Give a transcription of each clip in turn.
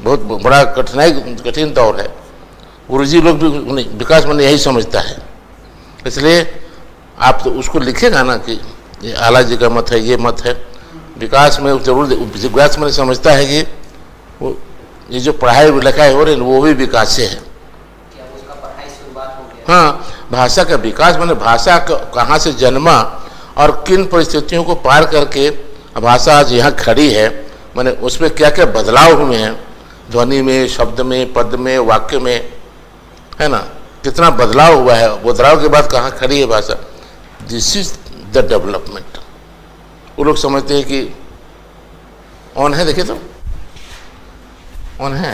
बहुत बड़ा कठिन दौर है। गुरुजी लोग भी विकास माने यही समझता है, इसलिए आप तो उसको लिखेगा ना कि ये आला जी का मत है, ये मत है। विकास में जरूर विकास मैंने समझता है कि वो ये जो पढ़ाई लिखाई हो रही है वो भी विकास से है। क्या उसका पढ़ाई शुरुआत हो गया? हाँ, भाषा का विकास माने भाषा कहाँ से जन्मा और किन परिस्थितियों को पार करके भाषा आज यहाँ खड़ी है, माने उसमें क्या क्या बदलाव हुए हैं, ध्वनि में, शब्द में, पद में, वाक्य में, है ना, कितना बदलाव हुआ है। बदलाव के बाद कहाँ खड़ी है भाषा। This is the development. वो लोग समझते हैं कि ऑन है, देखे तो ऑन है,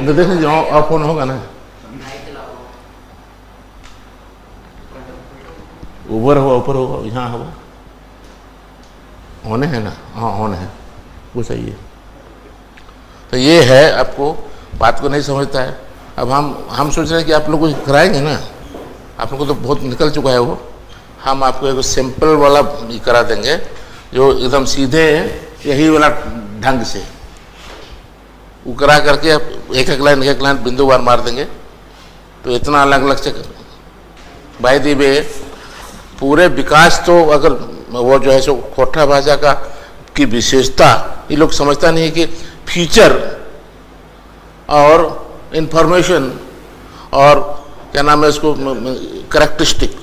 देखिए ऑफ ऑन होगा ना, ऊपर होगा, ऊपर होगा, यहाँ होगा, ऑन है ना, हाँ ऑन है, वो सही है। तो ये है, आपको बात को नहीं समझता है। अब हम सोच रहे हैं कि आप लोग को कराएंगे ना, आप लोग को तो बहुत निकल चुका है वो। हम आपको एक सिंपल वाला करा देंगे जो एकदम सीधे यही वाला ढंग से वो करा करके आप एक एक लाइन बिंदुवार मार देंगे। तो इतना अलग अलग से बाय दी वे पूरे विकास तो अगर वो जो है सो खोटा भाषा का की विशेषता ये लोग समझता नहीं है कि फीचर और इंफॉर्मेशन और क्या नाम है उसको कैरेक्टरिस्टिक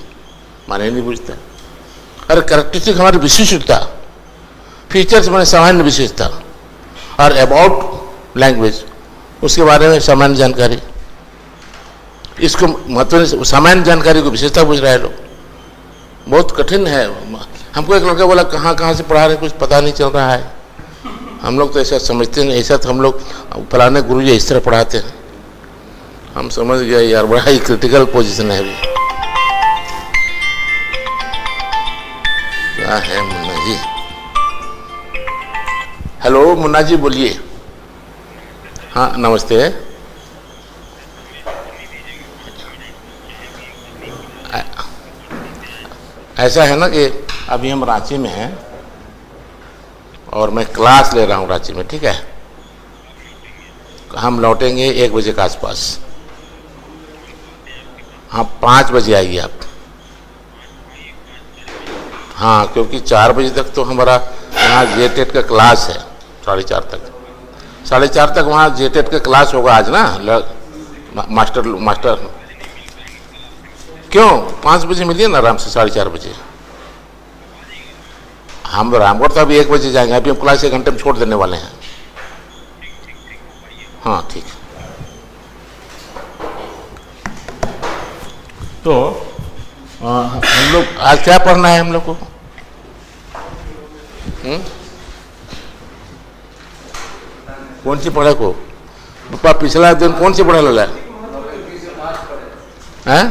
माने नहीं बुझता। अरे कैरेक्टरिस्टिक हमारी विशिष्टता, फीचर्स माने सामान्य विशेषता, और अबाउट लैंग्वेज उसके बारे में सामान्य जानकारी। इसको महत्व सामान्य जानकारी को विशेषता पूछ रहा है लोग, बहुत कठिन है। हमको एक लड़का बोला कहाँ से पढ़ा रहे, कुछ पता नहीं चल रहा है। हम लोग तो ऐसा समझते नहीं, ऐसा तो हम लोग फलाने गुरु जी इस तरह पढ़ाते हैं। हम समझ गए यार बड़ा ही क्रिटिकल पोजीशन है अभी। क्या है मुन्ना जी? हेलो मुन्ना जी बोलिए। हाँ नमस्ते। ऐसा है ना कि अभी हम रांची में हैं और मैं क्लास ले रहा हूँ रांची में, ठीक है। हम लौटेंगे 1 बजे के आसपास। हाँ 5 बजे आइए आप। हाँ क्योंकि 4 बजे तक तो हमारा वहाँ जेटेट का क्लास है, 4:30 तक। 4:30 तक वहाँ जेटेट का क्लास होगा आज ना, मास्टर क्यों 5 बजे मिलिए ना आराम से, 4:30 बजे। हम रामगढ़ तो अभी 1 बजे जाएंगे, अभी हम क्लास 1 घंटे में छोड़ देने वाले हैं। हाँ ठीक। तो हम लोग आज क्या पढ़ना है हम लोग को? कौन सी पढ़े को? पापा पिछला दिन कौन सी पढ़े ला है?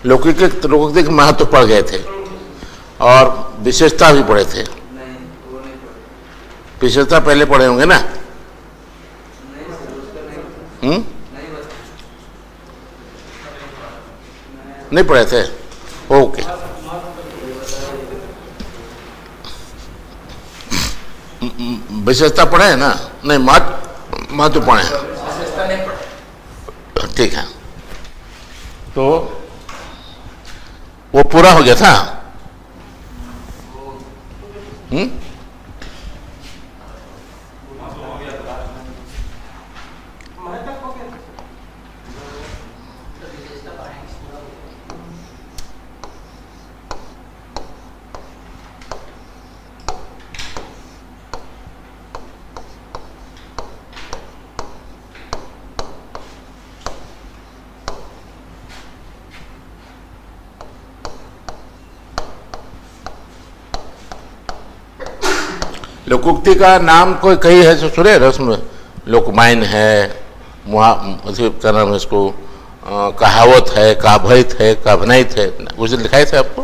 लौकिक महत्व पढ़ गए थे और विशेषता भी पढ़े थे। विशेषता पहले पढ़े होंगे ना? नहीं पढ़े थे? ओके। विशेषता पढ़े है ना? नहीं महत्व पढ़े हैं, ठीक है। तो वो पूरा हो गया था। लोकोक्ति का नाम कोई कई है सुने रस्म, लोकमायन है, क्या नाम है इसको, कहावत है, काभैत है, काभनैत है, उस लिखाए थे आपको,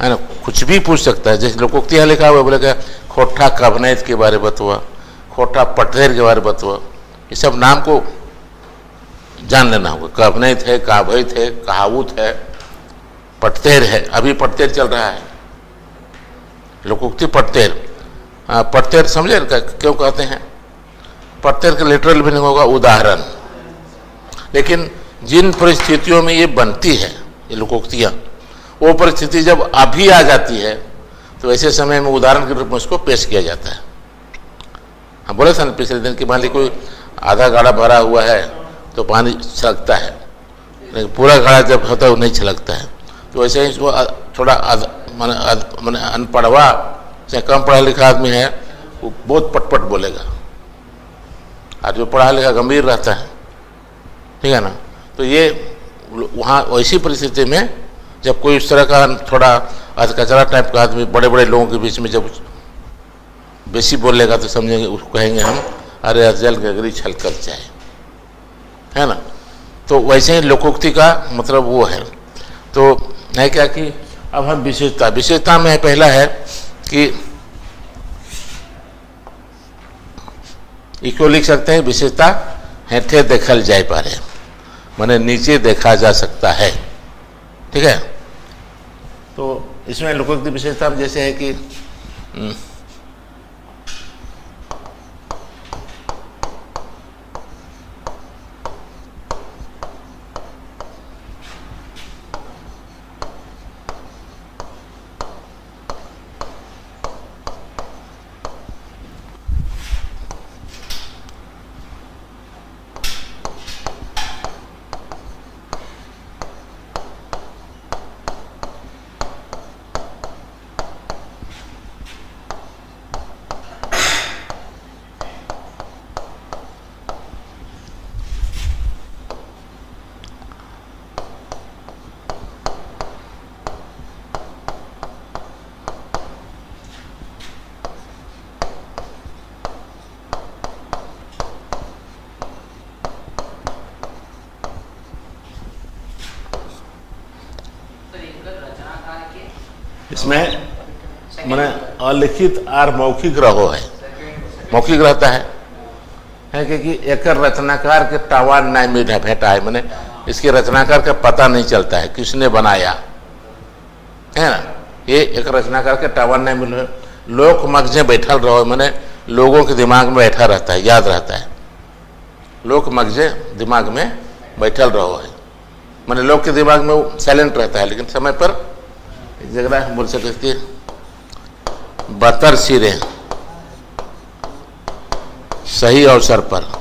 है ना। कुछ भी पूछ सकता है, जैसे लोकोक्ति यहाँ लिखा हुआ बोले क्या खोटा काभनैत के बारे बतवा, खोटा पटधेर के बारे बतवा, ये सब नाम को जान लेना होगा। काभनैत है, काभैत है, कहावत है, पटधेर है। अभी पटधेर चल रहा है, लोकोक्ति पटधेर। प्रत्यय समझे क्यों कहते हैं? प्रत्यय का लिटरल मीनिंग होगा उदाहरण। लेकिन जिन परिस्थितियों में ये बनती है ये लोकोक्तियाँ, वो परिस्थिति जब अभी आ जाती है तो ऐसे समय में उदाहरण के रूप में उसको पेश किया जाता है। हम बोले थे ना पिछले दिन कि मान ली कोई आधा गाड़ा भरा हुआ है तो पानी छलकता है, लेकिन पूरा गाड़ा जब होता है वो नहीं छलकता है। तो वैसे ही इसको थोड़ा मैंने अनपढ़वा से कम पढ़ा लिखा आदमी है वो बहुत पटपट बोलेगा, और जो पढ़ा लिखा गंभीर रहता है, ठीक है ना। तो ये वहाँ वैसी परिस्थिति में जब कोई इस तरह का थोड़ा अधकचरा टाइप का आदमी बड़े बड़े लोगों के बीच में जब बेसी बोलेगा तो समझेंगे, उसको कहेंगे हम अरे अजल गगरी छलकर जाए, है ना। तो वैसे ही लोकोक्ति का मतलब वो है। तो है क्या कि अब हम विशेषता में पहला है कि इसको लिख सकते हैं विशेषता हेठे देखल जाए पारे, माने नीचे देखा जा सकता है, ठीक है। तो इसमें लोकोक्ति विशेषता में जैसे है कि इसमें मैंने अलिखित और मौखिक रहो है, मौखिक रहता है कि एक रचनाकार के टावान नहीं मिला भेटा है, मैंने इसके रचनाकार का पता नहीं चलता है किसने बनाया, है ना। ये एक रचनाकार के टावान नहीं मिले, लोक मगजे बैठल रहो, मैंने लोगों के दिमाग में बैठा रहता है, याद रहता है। लोक मगजे दिमाग में बैठल रहो है, मैंने लोग के दिमाग में वो साइलेंट रहता है, लेकिन समय पर एक जगह हम बोल सकते बतर सिरे सही अवसर पर।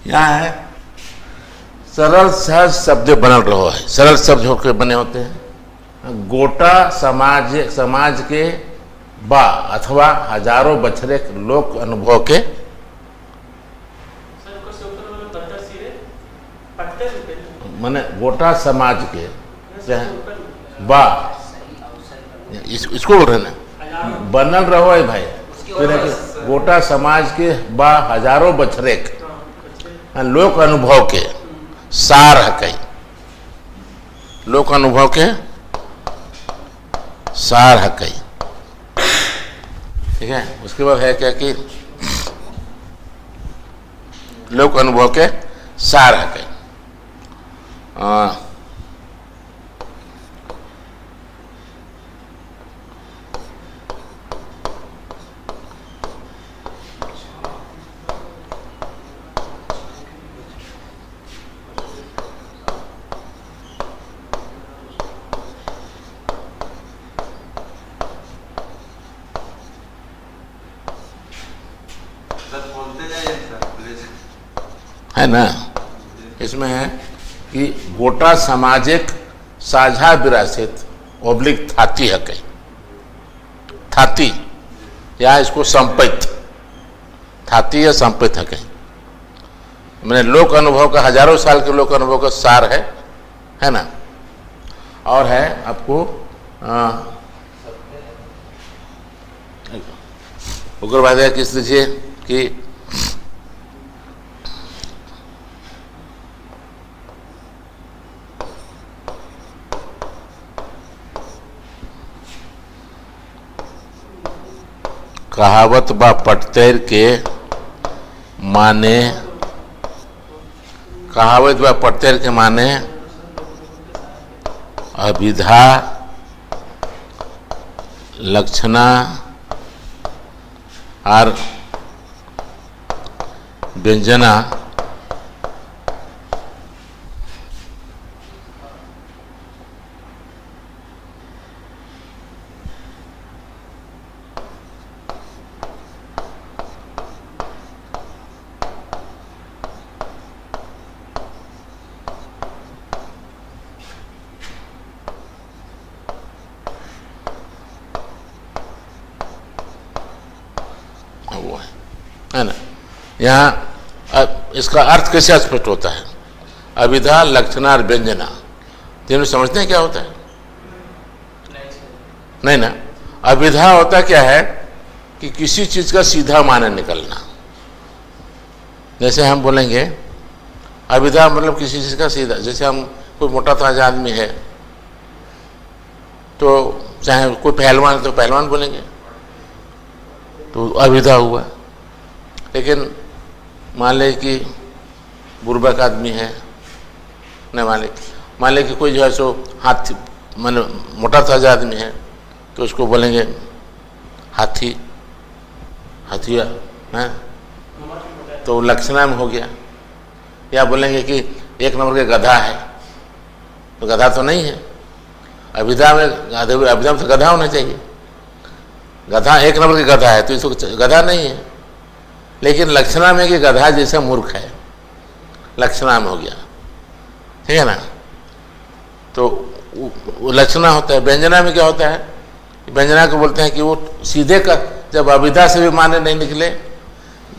यहाँ है सरल सहज शब्द बनल रहो है, सरल शब्द होकर बने होते हैं। गोटा समाज के बा अथवा हजारों बछरे लोक अनुभव के माने गोटा समाज के बा इसको बोल रहे ना बनल रहो है भाई, गोटा समाज के बा हजारों बछरे लोक अनुभव के सार है कई, लोक अनुभव के सार है कई। ठीक है, उसके बाद है क्या कि लोक अनुभव के सार है कई। है ना, इसमें है कि गोटा सामाजिक साझा विरासत ओब्लिक थाती है कई, थाती या इसको संपित, थाती या संपित है कहीं। मैंने लोक अनुभव का, हजारों साल के लोक अनुभव का सार है ना। और है आपको उग्रवाद किस लीजिए कि कहावत बा पटतेर के माने, कहावत बा पटतेर के माने अभिधा, लक्षणा और व्यंजना है ना। यहाँ इसका अर्थ कैसे स्पष्ट होता है? अभिधा, लक्षणा और व्यंजना, तीनों समझते हैं क्या होता है? नहीं ना। अभिधा होता क्या है कि किसी चीज का सीधा माने निकलना। जैसे हम बोलेंगे अभिधा मतलब किसी चीज का सीधा, जैसे हम कोई मोटा ताजा आदमी है तो चाहे कोई पहलवान है तो पहलवान बोलेंगे, तो अभिधा हुआ। लेकिन मान ले कि बुर्बक आदमी है, नहीं मान ले कि कोई जो है सो हाथी माने मोटा ताजा आदमी है तो उसको बोलेंगे हाथी, हाथिया है, तो लक्षणा में हो गया। या बोलेंगे कि एक नंबर के गधा है, तो गधा तो नहीं है। अभिधा में अभिधा में तो गधा होना चाहिए, गधा एक नंबर के गधा है तो इसको गधा नहीं है। लेकिन लक्षणा में कि गधा जैसा मूर्ख है, लक्षणा में हो गया, ठीक है ना। तो वो लक्षणा होता है। व्यंजना में क्या होता है? व्यंजना को बोलते हैं कि वो सीधे का, जब अभिधा से भी माने नहीं निकले,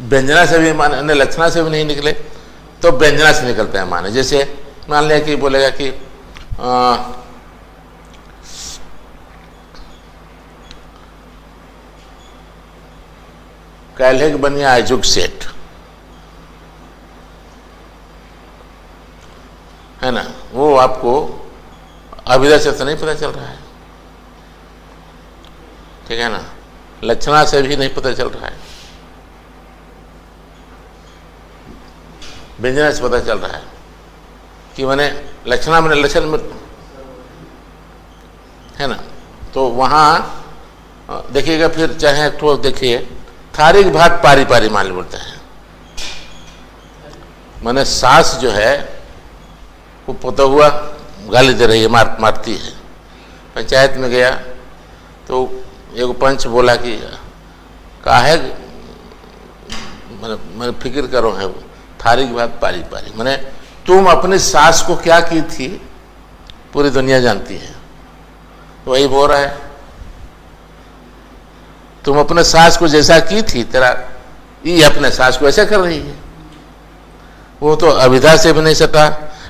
व्यंजना से भी माने, लक्षणा से भी नहीं निकले, तो व्यंजना से निकलते हैं माने। जैसे मान लिया कि बोलेगा कि कैलेग बनिया आजुग सेठ, है ना, वो आपको अभिधा से तो नहीं पता चल रहा है, ठीक है ना। लक्षणा से भी नहीं पता चल रहा है, व्यंजना से पता चल रहा है कि मैंने लक्षणा मैंने लक्षण में, है ना। तो वहाँ देखिएगा, फिर चाहे तो देखिए थारिक भात पारी पारी मान बोलते हैं। मैंने सास जो है वो पोता हुआ गाली दे रही है, मारती है। पंचायत में गया तो एक पंच बोला कि काहे मैंने फिक्र करो है, थारिक बात पारी पारी, मैंने तुम अपनी सास को क्या की थी पूरी दुनिया जानती है। तो वही बोल रहा है, तुम अपने सास को जैसा की थी, तेरा ये अपने सास को ऐसा कर रही है। वो तो अभिधा से भी नहीं सटा,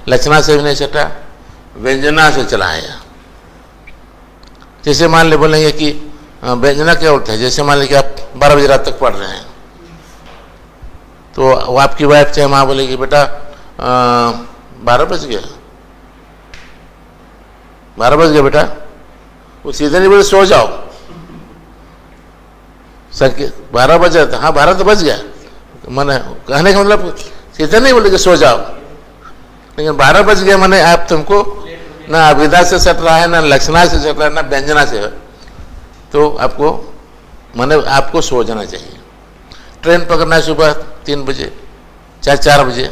लक्षणा से भी नहीं सटा, व्यंजना से चलाया। जैसे मान ले बोलेंगे कि व्यंजना क्या होता है, जैसे मान ले कि आप 12 बजे रात तक पढ़ रहे हैं, तो आपकी वाइफ चाहे माँ बोलेगी बेटा 12 बज गया, 12 बज गया बेटा। वो सीधे नहीं बोले सो जाओ, 12 बजे, हाँ 12 तो बज गया, मैंने कहने का मतलब सीधे नहीं बोले कि सो जाओ, लेकिन 12 बज गया मैंने आप तुमको ना अभिधा से सट रहा है, ना लक्षणा से सट रहा है, ना व्यंजना से, तो आपको मैंने आपको सो जाना चाहिए। ट्रेन पकड़ना है सुबह 3 बजे चाहे 4 बजे,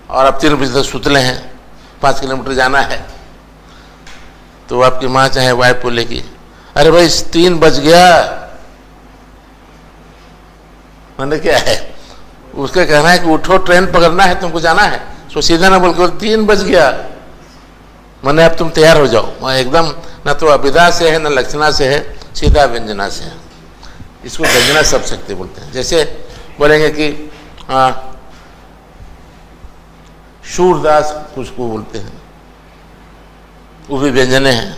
और आप 3 बजे तक सुतले हैं, 5 किलोमीटर जाना है, तो आपकी माँ चाहे वाइफ बोलेगी अरे भाई 3 बज गया, मैंने क्या है, उसका कहना है कि उठो ट्रेन पकड़ना है, तुमको जाना है, सो सीधा ना बोल के 3 बज गया, मैंने अब तुम तैयार हो जाओ। वहाँ एकदम ना तो अभिधा से है, ना लक्षणा से है, सीधा व्यंजना से है। इसको व्यंजना शब्द शक्ति बोलते हैं। जैसे बोलेंगे कि शूरदास कुछ को बोलते हैं, वो भी व्यंजने हैं।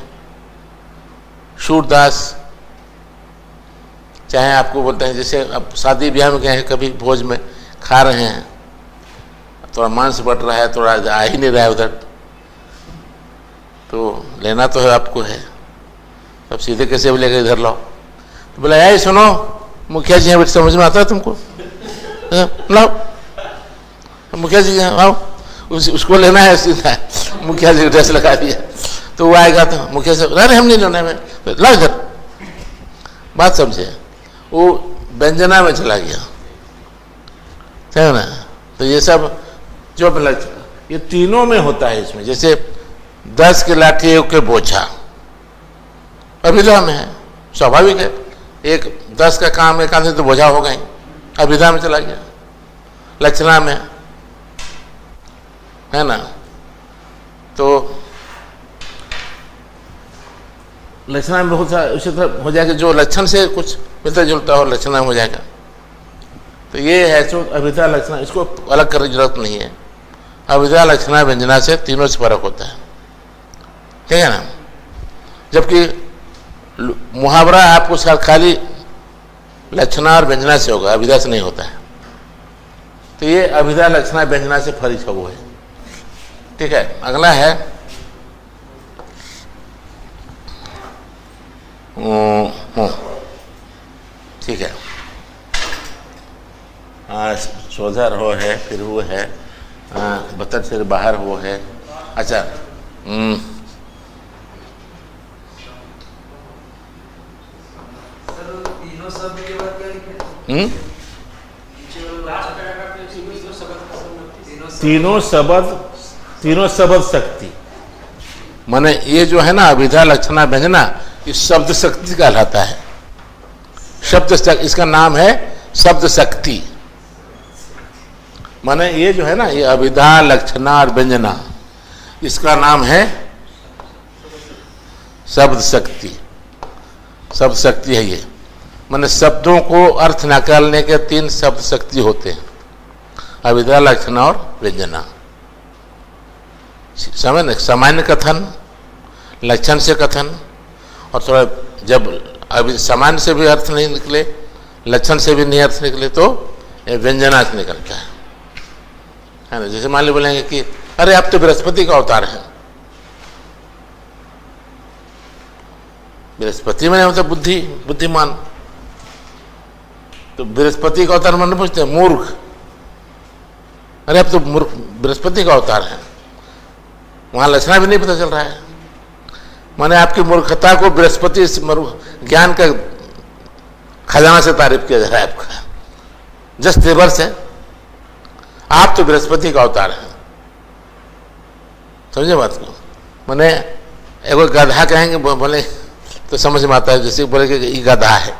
शूरदास चाहे आपको बोलते हैं, जैसे अब शादी ब्याह में गए हैं, कभी भोज में खा रहे हैं, थोड़ा मांस बट रहा है, थोड़ा आ ही नहीं रहा है उधर, तो लेना तो है आपको है, अब सीधे कैसे बोलेगा इधर लाओ, तो बोला यार सुनो मुखिया जी हैं, समझ में आता है तुमको, लाओ मुखिया जी आओ, उसको लेना है, सीधा मुखिया जी ड्रेस लगा दिया, तो वो आएगा तो मुखिया से अरे हम नहीं लेना है, लाओ इधर, बात समझे, वो व्यंजना में चला गया, है ना। तो ये सब जो ये तीनों में होता है इसमें। जैसे 10 की लाठी 1 के बोझा अभिधा में है, स्वाभाविक है, एक 10 का काम एक आदमी तो बोझा हो गई, अभिधा में चला गया, लक्षणा में, है ना। तो लक्षणा में बहुत सारा उसी तरह हो जाएगा, जो लक्षण से कुछ मिलता जुलता हो लक्षणा में हो जाएगा। तो ये है जो अभिधा लक्षणा, इसको अलग करने की जरूरत नहीं है। अभिधा लक्षणा व्यंजना से तीनों से फर्क होता है, ठीक है ना। जबकि मुहावरा आपको खाली लक्षणा और व्यंजना से होगा, अभिधा से नहीं होता है। तो ये अभिधा लक्षणा व्यंजना से फर्क वो है, ठीक है। अगला है ठीक है, सोधर हो है, फिर वो है बतन से बाहर वो है। अच्छा तीनों शब्द शक्ति, माने ये जो है ना अभिधा लक्षणा व्यंजना, ये शब्द शक्ति कहलाता है। शब्द शक्ति, इसका नाम है शब्द शक्ति। माने ये जो है ना, ये अभिधा लक्षणा और व्यंजना, इसका नाम है शब्द शक्ति। शब्द शक्ति है ये, माने शब्दों को अर्थ निकालने के 3 शब्द शक्ति होते हैं, अभिधा लक्षणा और व्यंजना। समझ, सामान्य कथन, लक्षण से कथन, और थोड़ा जब अभी सामान्य से भी अर्थ नहीं निकले, लक्षण से भी नहीं अर्थ निकले, तो व्यंजना से निकलता है ना। जैसे मान ली बोलेंगे कि अरे आप तो बृहस्पति का अवतार है, बृहस्पति में मतलब बुद्धि, बुद्धिमान, तो बृहस्पति का अवतार माने पूछते हैं मूर्ख, अरे आप तो मूर्ख बृहस्पति का अवतार है, वहां लक्षणा भी नहीं पता चल रहा है। माने आपकी मूर्खता को बृहस्पति ज्ञान का खजाना से तारीफ किया जा रहा है आपका, जस्ट रिवर्स है, आप तो बृहस्पति का अवतार है। समझे बात को। माने एगो गधा कहेंगे बोले तो समझ में आता है, जैसे बोले कि ये गधा है,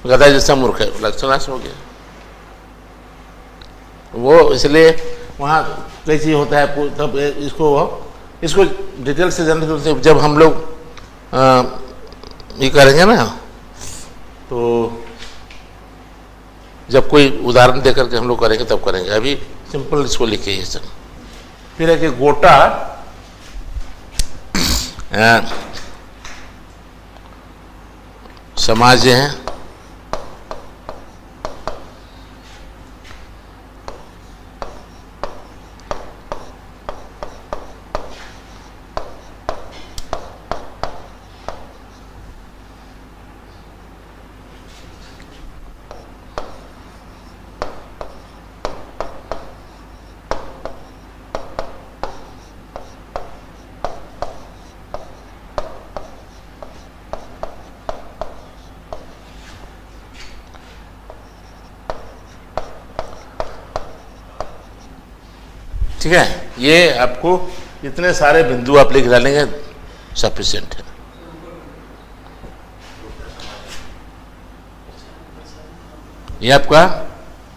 गधा जैसा मूर्ख है, लक्षणाश हो गया वो। इसलिए वहाँ कई चीज होता है, तब इसको डिटेल से जानने के लिए जब हम लोग ये करेंगे ना, तो जब कोई उदाहरण देकर के हम लोग करेंगे तब करेंगे, अभी सिंपल इसको लिखिए ये सब। फिर है कि गोटा समाज है, ठीक है, ये आपको इतने सारे बिंदु आप लिख डालेंगे सफिशिएंट है। ये आपका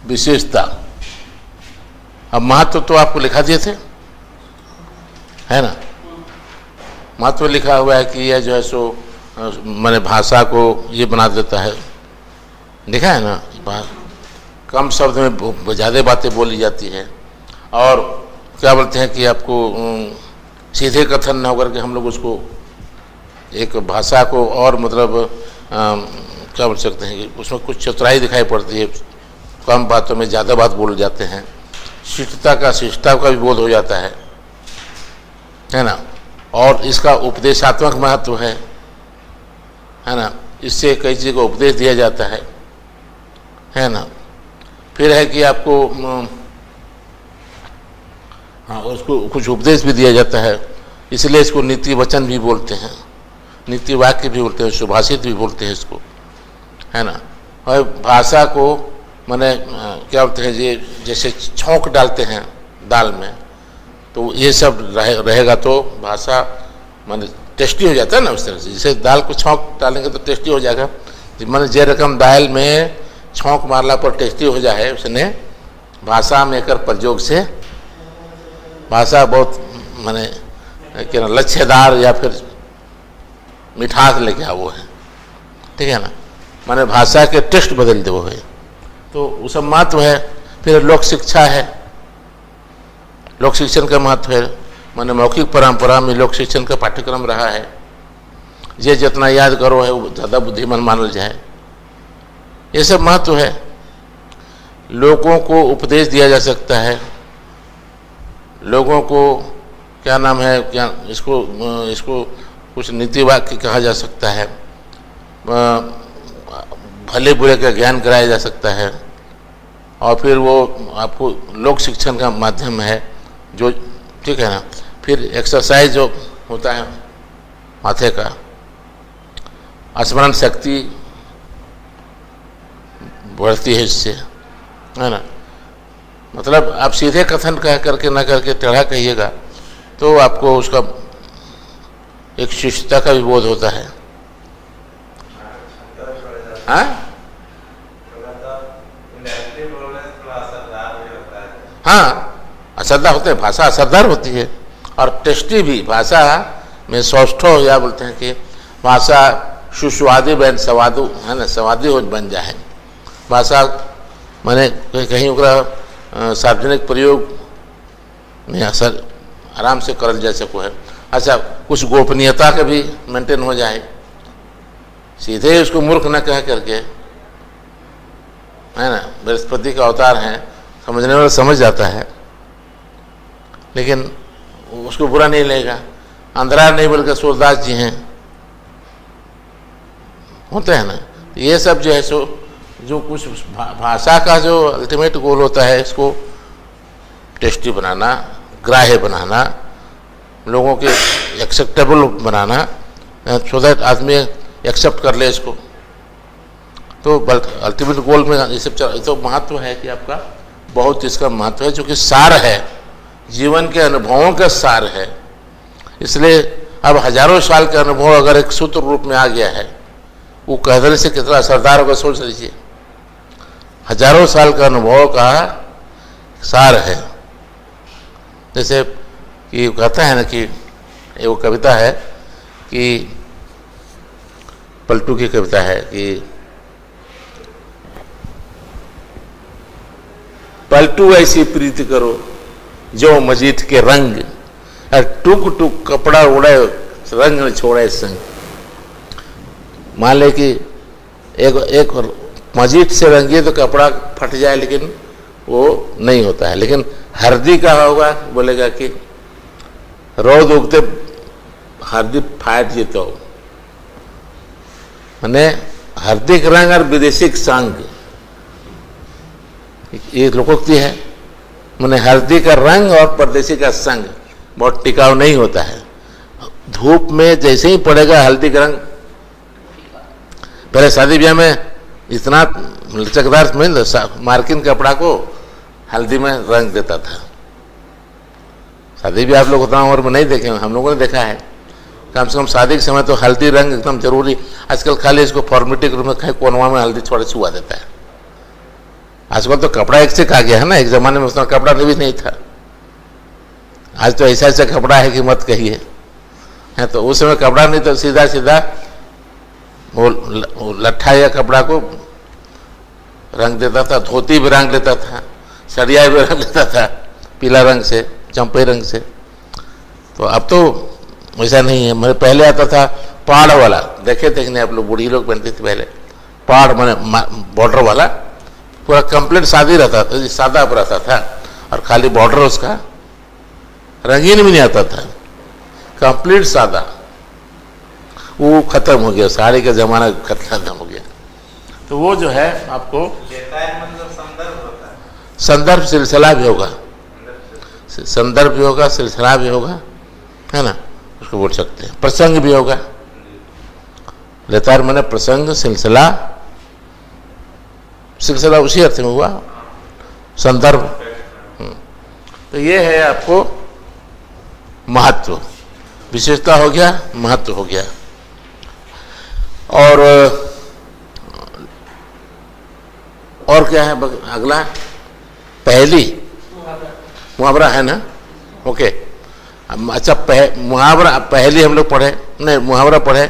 विशेषता। अब महत्व तो आपको लिखा दिए थे, है ना। महत्व लिखा हुआ है कि यह जो है सो माने भाषा को ये बना देता है, लिखा है ना। कम शब्द में ज़्यादा बातें बोली जाती है, और क्या बोलते हैं कि आपको सीधे कथन न होकर के हम लोग उसको एक भाषा को और मतलब क्या बोल सकते हैं कि उसमें कुछ चतुराई दिखाई पड़ती है, कम बातों में ज़्यादा बात बोल जाते हैं, शिष्टता का भी बोध हो जाता है ना। और इसका उपदेशात्मक महत्व है ना। इससे कई चीज़ को उपदेश दिया जाता है ना। फिर है कि आपको हाँ उसको कुछ उपदेश भी दिया जाता है, इसलिए इसको नीति वचन भी बोलते हैं, नीति वाक्य भी बोलते हैं, सुभाषित भी बोलते हैं इसको, है ना। और भाषा को माने क्या बोलते हैं ये जैसे छौंक डालते हैं दाल में, तो ये सब रहेगा तो भाषा माने टेस्टी हो जाता है ना। उस तरह से जैसे दाल को छौंक डालेंगे तो टेस्टी हो जाएगा। माने जे रकम दाल में छौंक मारला पर टेस्टी हो जाए, उसने भाषा में कर प्रयोग से भाषा बहुत माने क्या लच्छेदार या फिर मिठास लेके आओ है, ठीक है ना। माने भाषा के टेस्ट बदल दे वो है, तो वो सब महत्व है। फिर लोक शिक्षा है, लोक शिक्षण का महत्व है। माने मौखिक परंपरा में लोक शिक्षण का पाठ्यक्रम रहा है, ये जितना याद करो है वो ज़्यादा बुद्धिमान मानल जाए, ये सब महत्व है। लोगों को उपदेश दिया जा सकता है, लोगों को क्या नाम है क्या इसको कुछ नीति वाक्य कहा जा सकता है, भले बुरे का ज्ञान कराया जा सकता है, और फिर वो आपको लोक शिक्षण का माध्यम है जो, ठीक है ना। फिर एक्सरसाइज जो होता है माथे का, स्मरण शक्ति बढ़ती है इससे, है ना। मतलब आप सीधे कथन कह करके ना करके टेढ़ा कहिएगा तो आपको उसका एक शिष्टता का भी बोध होता है। हाँ असरदार होते हैं, भाषा असरदार होती है और टेस्टी भी। भाषा में सौष्ठव या बोलते हैं कि भाषा सुस्वादी बन स्वादु, है ना, स्वादी हो बन जाए भाषा। माने कहीं ओकरा सार्वजनिक प्रयोग में असर आराम से करल जा सको है। अच्छा, कुछ गोपनीयता का भी मेंटेन हो जाए, सीधे उसको मूर्ख न कह करके, है ना। बृहस्पति का अवतार है, समझने वाला समझ जाता है, लेकिन उसको बुरा नहीं लगेगा। अंधरा नहीं बल्कि सूरदास जी हैं, होते हैं ना। ये सब जो है सो जो कुछ भाषा का जो अल्टीमेट गोल होता है, इसको टेस्टी बनाना, ग्राह्य बनाना, लोगों के एक्सेप्टेबल बनाना, सो दैट आदमी एक्सेप्ट कर ले इसको। तो अल्टीमेट गोल में ये सब तो महत्व है कि आपका बहुत इसका महत्व है, जो कि सार है, जीवन के अनुभवों का सार है। इसलिए अब हजारों साल का अनुभव अगर एक सूत्र रूप में आ गया है, वो कह देने से कितना असरदार होगा सोच लीजिए। हजारों साल का अनुभव का सार है। जैसे कि कहता है ना कि वो कविता है कि पलटू की कविता है कि पलटू ऐसी प्रीति करो जो मजीद के रंग, टुक टुक कपड़ा उड़े रंग न छोड़े संग। मान ले कि एक मजीद से रंगिए तो कपड़ा फट जाए, लेकिन वो नहीं होता है। लेकिन हरदी का होगा, बोलेगा कि रोद उगते हरदी फाट जीतो, मैंने हरदी का रंग और विदेशी संग, ये लोकोक्ति है। मैंने हल्दी का रंग और परदेसी का संग बहुत टिकाऊ नहीं होता है। धूप में जैसे ही पड़ेगा हल्दी का रंग, पहले शादी ब्याह में इतना लचकदार में मार्किन कपड़ा को हल्दी में रंग देता था, शादी भी आप लोग उतना उम्र में नहीं देखे, हम लोगों ने देखा है। कम से कम शादी के समय तो हल्दी रंग एकदम जरूरी। आजकल खाली इसको फॉर्मेलिटी के रूप में कहीं कोनवा में हल्दी थोड़ा छुआ देता है। आजकल तो कपड़ा एक से आ गया है ना, एक ज़माने में उतना कपड़ा भी नहीं था। आज तो ऐसा ऐसा कपड़ा है कि मत कहिए, है। तो उस समय कपड़ा नहीं, तो सीधा सीधा वो लट्ठा या कपड़ा को रंग देता था, धोती भी रंग लेता था, सरिया भी रंग लेता था पीला रंग से, चंपे रंग से। तो अब तो वैसा नहीं है। मेरे पहले आता था पहाड़ वाला, देखे थे कि नहीं आप लोग, बूढ़ी लोग पहनते थे पहले पहाड़, मैंने बॉर्डर वाला, पूरा कंप्लीट शादी रहता था, सादा रहता था, और खाली बॉर्डर उसका, रंगीन भी नहीं आता था, कंप्लीट सादा। वो खत्म हो गया, साड़ी का जमाना खत्म हो गया। तो वो जो है आपको मतलब संदर्भ होता है, संदर्भ सिलसिला भी होगा, संदर्भ भी होगा, सिलसिला भी होगा, है ना, उसको बोल सकते हैं। प्रसंग भी होगा, लेतार मैंने प्रसंग, सिलसिला, सिलसिला उसी अर्थ में हुआ, संदर्भ। तो ये है आपको महत्व, विशेषता हो गया, महत्व हो गया। और क्या है अगला? पहली मुहावरा है ना, ओके। अच्छा, मुहावरा पहली हम लोग पढ़े नहीं, मुहावरा पढ़े।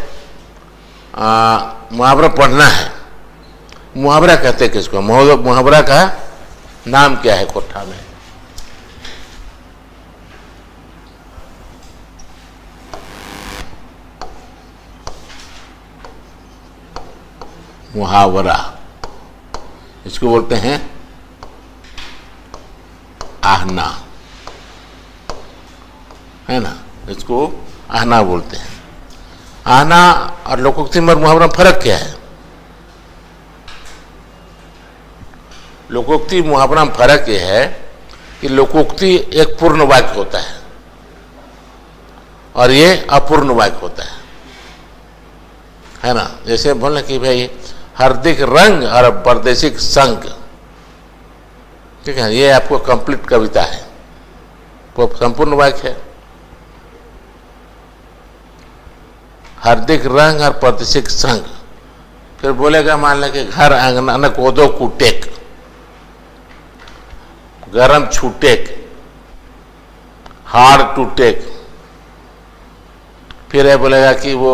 मुहावरा पढ़ना है। मुहावरा कहते किसको? मुहावरा का नाम क्या है कोठा में? मुहावरा, इसको बोलते हैं आहना, है ना, इसको आहना बोलते हैं। आहना और लोकोक्ति में मुहावरा फर्क क्या है? लोकोक्ति मुहावरा में फर्क यह है कि लोकोक्ति एक पूर्ण वाक्य होता है और ये अपूर्ण वाक्य होता है ना। जैसे बोलना कि भाई हार्दिक रंग और परदेशिक संग, ठीक है, ये आपको कंप्लीट कविता है, वो संपूर्ण वाक्य है। हार्दिक रंग और परदेशिक संग, फिर बोलेगा मान लें कि घर आंगना न कोदो कुटेक, गरम छूटेक, हार्ड टू टेक। फिर है बोलेगा कि वो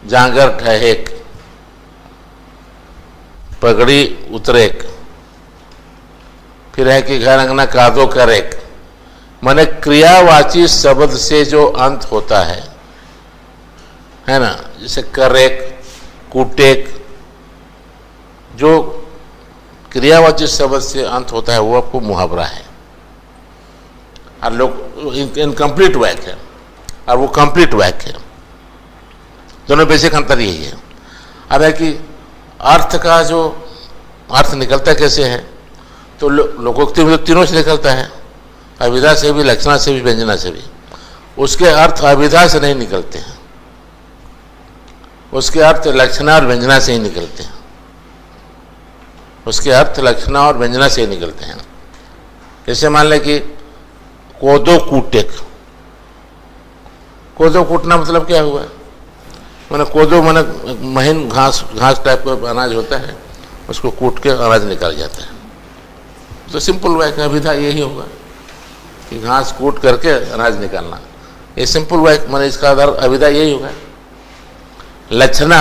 जांगर ठहेक, पगड़ी उतरेक। फिर है कि घर अंगना कादो करेक। माने क्रियावाची शब्द से जो अंत होता है ना, जैसे करेक, कुटेक, जो क्रियावाची शब्द से अंत होता है वो आपको मुहावरा है। और लोग इनकम्प्लीट वाक्य है और वो कंप्लीट वाक्य है, दोनों बेसिक अंतर यही है। अब है कि अर्थ का जो अर्थ निकलता कैसे है, तो लोकोक्ति में तो तीनों से निकलता है, अभिधा से भी, लक्षणा से भी, व्यंजना से भी। उसके अर्थ अभिधा से नहीं निकलते हैं, उसके अर्थ लक्षणा और व्यंजना से ही निकलते हैं, उसके अर्थ लक्षणा और व्यंजना से ही निकलते हैं। जैसे मान लें कि कोदो कूटेक, कोदो कूटना मतलब क्या हुआ? मैंने कोदो मैंने महीन घास टाइप का अनाज होता है, उसको कूट के अनाज निकल जाता है। तो सिंपल वाक्य अभिधा यही होगा कि घास कूट करके अनाज निकालना, ये सिंपल वाक्य, मैंने इसका आधार अभिधा यही होगा। लक्षणा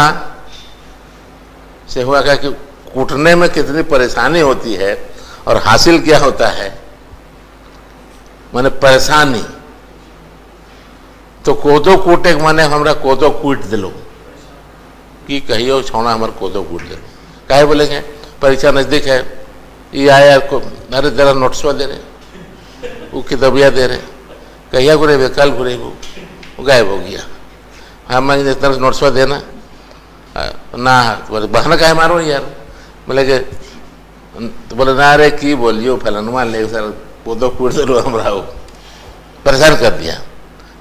से हुआ क्या कि कूटने में कितनी परेशानी होती है और हासिल क्या होता है, मैंने परेशानी। तो कोदो कूटे माने हमरा कोदो कूट दिलो, कि कहियो छोड़ा हमारे कोदो कूट दिलो। काहे बोलेंगे? परीक्षा नजदीक है, ये आया को अरे जरा नोट्सवा दे रहे, वो किताबिया दे रहे, कहिया घुरे वे, कल घुरे वो गायब हो गया। हाँ मैं इतना नोट्सवा देना ना, बोले बहाना काहे मारो यार, बोले कि तो बोले ना अरे की बोलियो फलानुमा ले सर कोदो कूट दिलो, हमरा वो परेशान कर दिया।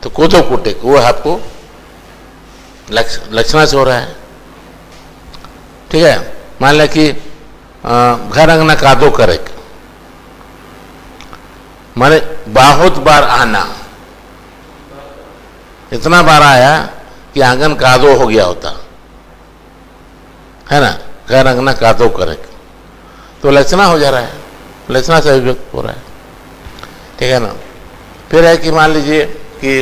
तो कोदो कूटे वो आपको लक्षणा से हो रहा है, ठीक है। मान लें कि घर अंगना कादो करे, माने बहुत बार आना, इतना बार आया कि आंगन कादो हो गया होता है ना, घर अंगना कादो करे, तो लचना हो जा रहा है, लचना से अभिव्यक्त हो रहा है, ठीक है ना। फिर है कि मान लीजिए कि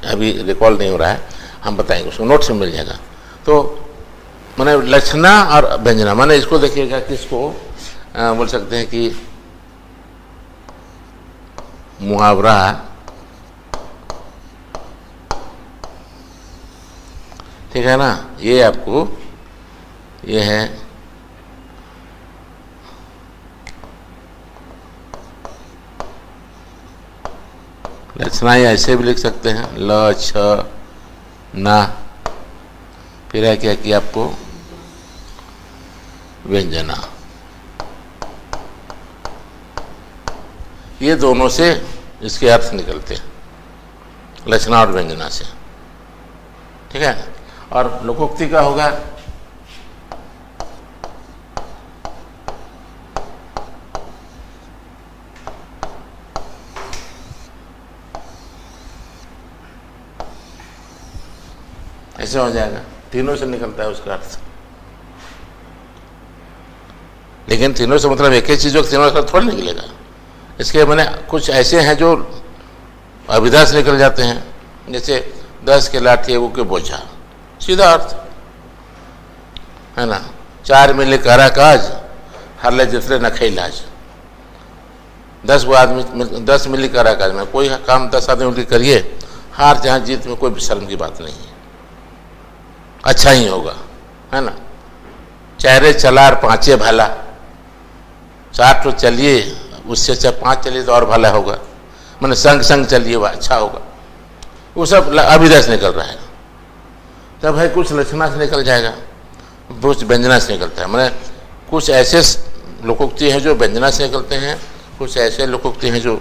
अभी रिकॉल नहीं हो रहा है, हम बताएंगे, उसको नोट से मिल जाएगा। तो माने लक्षणा और व्यंजना, माने इसको देखिएगा, किसको बोल सकते हैं कि मुहावरा, ठीक है ना। ये आपको ये है लक्षणा, ऐसे भी लिख सकते हैं ल छ ना। फिर है क्या कि आपको व्यंजना, ये दोनों से इसके अर्थ निकलते हैं, लक्षणा और व्यंजना से, ठीक है। और लोकोक्ति का होगा ऐसे हो जाएगा, तीनों से निकलता है उसका अर्थ। लेकिन तीनों से मतलब एक ही चीज, तीनों से थोड़ा निकलेगा। इसके मैंने कुछ ऐसे हैं जो अभिधा से निकल जाते हैं, जैसे 10 के लाठी एगो के बोझा, सीधा अर्थ है ना। 4 मिले कारा काज, हर ले दूसरे नखे इलाज। 10 आदमी 10 मिली कारा काज में कोई काम 10 आदमी मिलकर करिए, हार जहाँ जीत में कोई शर्म की बात नहीं है, अच्छा ही होगा, है ना। चारे चलार पांचे भला, 4 तो चलिए, उससे अच्छा 5 चलिए तो और भला होगा, मैंने संग संग चलिए वह अच्छा होगा। वो सब अभिधा से निकल रहा है। तब है कुछ लक्षणा से निकल जाएगा, कुछ व्यंजना से निकलता है। मैंने कुछ ऐसे लोकोक्ति हैं जो व्यंजना से निकलते हैं, कुछ ऐसे लोकोक्ति हैं जो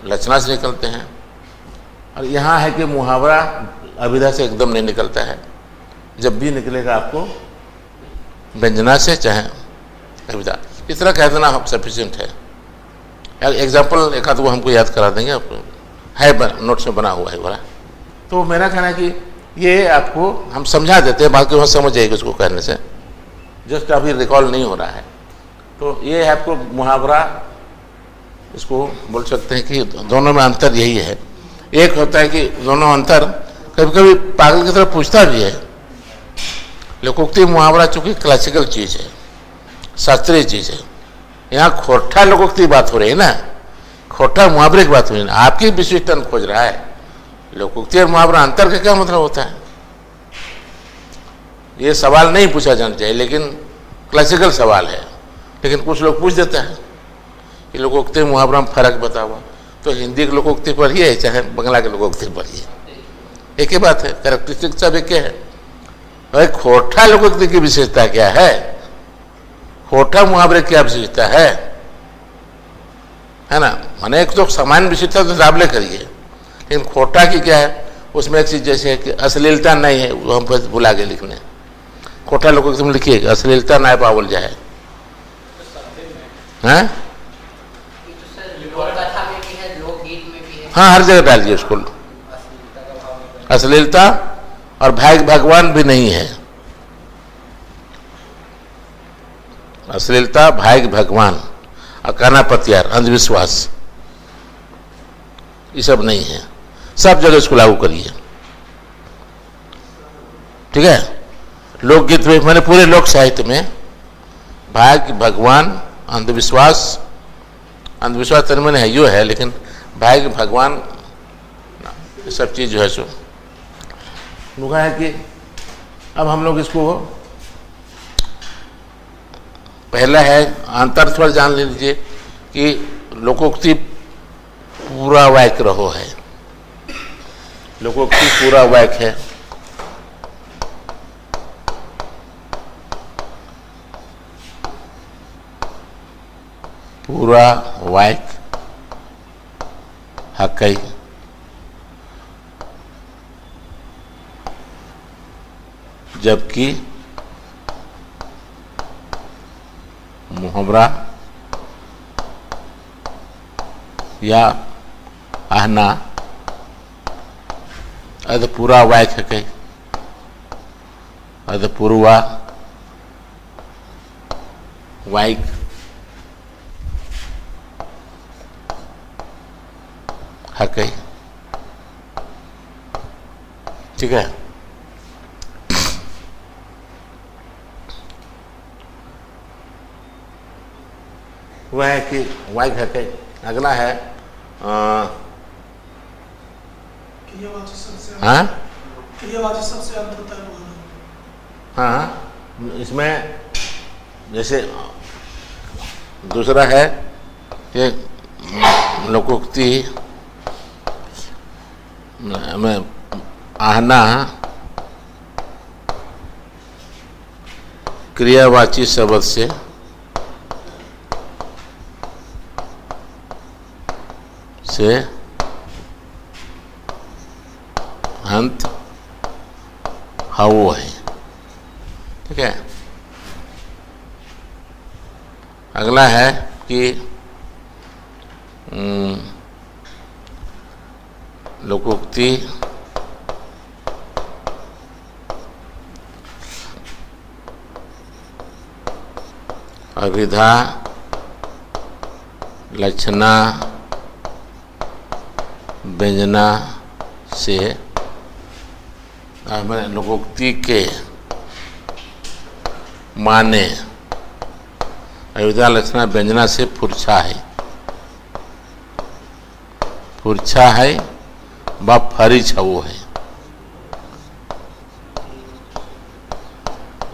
लक्षणा से निकलते हैं। और यहाँ है कि मुहावरा अभिधा से एकदम नहीं निकलता है, जब भी निकलेगा आपको व्यंजना से चाहे अभिधा, इस तरह कह देना सफिशिएंट है। एग्जाम्पल एक आध वो हमको याद करा देंगे, आपको है नोट्स में बना हुआ है बड़ा। तो मेरा कहना है कि ये आपको हम समझा देते हैं, बाकी वहाँ समझ जाएगी उसको कहने से, जस्ट अभी रिकॉल नहीं हो रहा है। तो ये है आपको मुहावरा, इसको बोल सकते हैं कि दोनों में अंतर यही है। एक होता है कि दोनों अंतर कभी कभी पागल की तरह पूछता भी है। लोकोक्ति मुहावरा चूंकि क्लासिकल चीज़ है, शास्त्रीय चीज़ है, यहाँ खोटा लोकोक्ति बात हो रही है ना, खोटा मुहावरे की बात हो रही है, आपकी विशिष्टन खोज रहा है। लोकोक्ति और मुहावरा अंतर का क्या मतलब होता है, ये सवाल नहीं पूछा जाना चाहिए, लेकिन क्लासिकल सवाल है। लेकिन कुछ लोग पूछ देता है कि लोकोक्ति मुहावरा में फर्क बताओ, तो हिंदी के लोकोक्ति पढ़िए चाहे बंगला के लोकोक्ति पढ़िए, एक ही बात है, कैरेक्टरिस्टिक सब एक है। भाई खोटा लोकोक्ति की विशेषता क्या है, खोटा मुहावरे की क्या विशेषता है ना। माने एक तो सामान्य विशेषता तो दाबले करिए, लेकिन खोटा की क्या है, उसमें एक चीज जैसे है कि अश्लीलता नहीं है, वो हम भुला गए लिखने। खोटा लोकोक्ति में लिखिए अश्लीलता ना पावल जाए, हैं? हाँ, हर जगह डालिए उसको। अश्लीलता और भाग भगवान भी नहीं है, अश्लीलता, भाग भगवान, अकाना पत्यार, अंधविश्वास, ये सब नहीं है। सब जगह इसको लागू करिए, ठीक है। लोकगीत में मैंने पूरे लोक साहित्य में भाग भगवान, अंधविश्वास, अंधविश्वास तन मैंने है यो है, लेकिन भाग भगवान ये सब चीज़ जो है सो लुका है कि अब हम लोग इसको पहला है अंतर थोड़ा जान लीजिए कि लोकोक्ति पूरा वाक्य रहो है, लोकोक्ति पूरा वाक्य है। पूरा वाक्य हकई, जबकि मुहावरा या आहना अधपूरा वायक है कई अधपूर्वा वायक है कई। ठीक है। वह है कि वायक है कई। अगला है हाँ हाँ, इसमें जैसे दूसरा है कि लोकोक्ति में आहना क्रियावाची शब्द से अंत हाउ है। ठीक है। अगला है कि लोकोक्ति अभिधा लक्षणा व्यंजना से मैंने लोकोक्ति के माने अभिधा लक्षणा व्यंजना से फुर्छा है, फुर्छा है व फरी छवो है।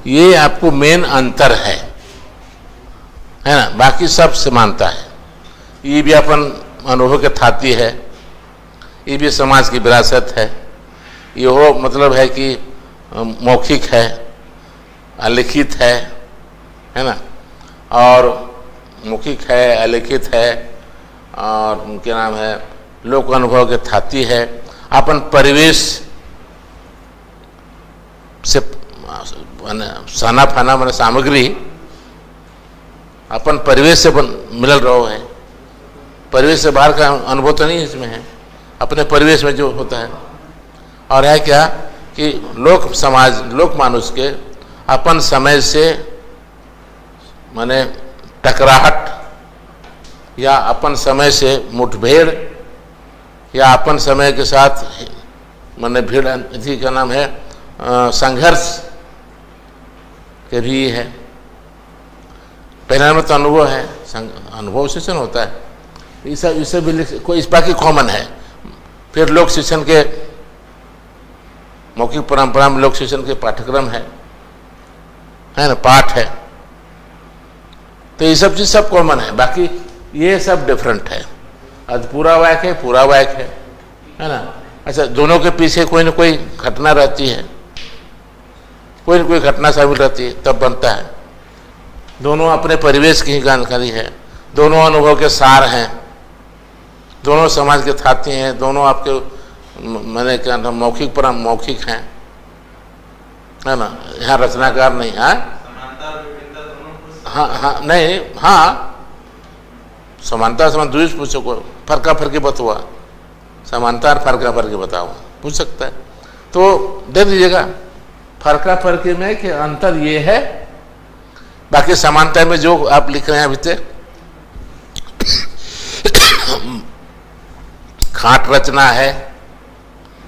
ये आपको मेन अंतर है ना। बाकी सब समानता है। ये भी अपन अनुभव के थाती है, ये भी समाज की विरासत है। ये हो मतलब है कि मौखिक है, अलिखित है ना। और मौखिक है, अलिखित है और उनके नाम है लोक अनुभव के थाती है। अपन परिवेश से साना फाना मैंने सामग्री अपन परिवेश से मिलल रहो है। परिवेश से बाहर का अनुभव तो नहीं इसमें है, अपने परिवेश में जो होता है। और है क्या कि लोक समाज लोक मानुष के अपन समय से माने टकराहट या अपन समय से मुठभेड़ या अपन समय के साथ माने भीड़ इसी का नाम है संघर्ष के भी है। पहले में तो अनुभव है, अनुभव शिक्षण होता है। इसे भी कोई इस बाकी कॉमन है। फिर लोक शिक्षण के मौखिक परंपरा में लोक शिक्षण के पाठ्यक्रम है ना, पाठ है। तो ये सब चीज सब कॉमन है, बाकी ये सब डिफरेंट है। अधपूरा वायक है, पूरा वायक है ना। अच्छा, दोनों के पीछे कोई ना कोई घटना रहती है, कोई ना कोई घटना शामिल रहती है, तब बनता है। दोनों अपने परिवेश की जानकारी है, दोनों अनुभव के सार हैं, दोनों समाज के थाती हैं, दोनों आपके मैंने क्या नाम मौखिक पर मौखिक हैं, है ना। यहाँ रचनाकार नहीं है। हाँ हाँ नहीं, हाँ समानता समान दूर पूछो को फर्का फर्की बतवा, समानता और फर्का फर्की बताओ, पूछ सकता है तो दे दीजिएगा। फर्का फर्की में कि अंतर ये है, बाकी समानता में जो आप लिख रहे हैं अभी तक खाट रचना है,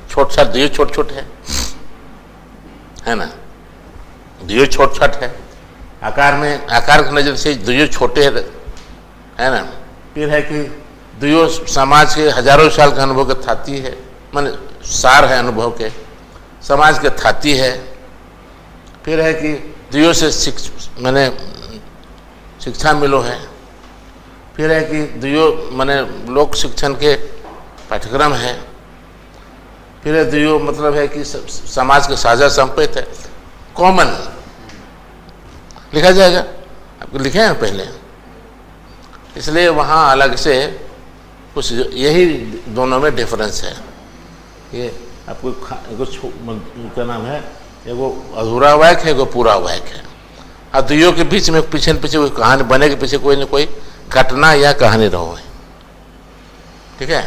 छोट छट दियो छोट छोट है ना, दियो छोट छट है। आकार में आकार की नजर से दियो छोटे है ना। फिर है कि दियो समाज के हजारों साल का अनुभव के थाती है, माने सार है अनुभव के, समाज के थाती है। फिर है कि दियो से मैंने शिक्षा मिलो है। फिर है कि दियो माने लोक शिक्षण के पाठ्यक्रम है। फिर है दियो मतलब है कि समाज के साझा संपत्ति है, कॉमन लिखा जाएगा। आपको लिखे हैं पहले, इसलिए वहाँ अलग से कुछ यही दोनों में डिफरेंस है। ये आपको क्या नाम है, एगो अधूरा वायक है, एगो पूरा वायक है। और दुइयों के बीच में पीछे कोई कहानी बने के पीछे कोई न कोई घटना या कहानी रहो है। ठीक है।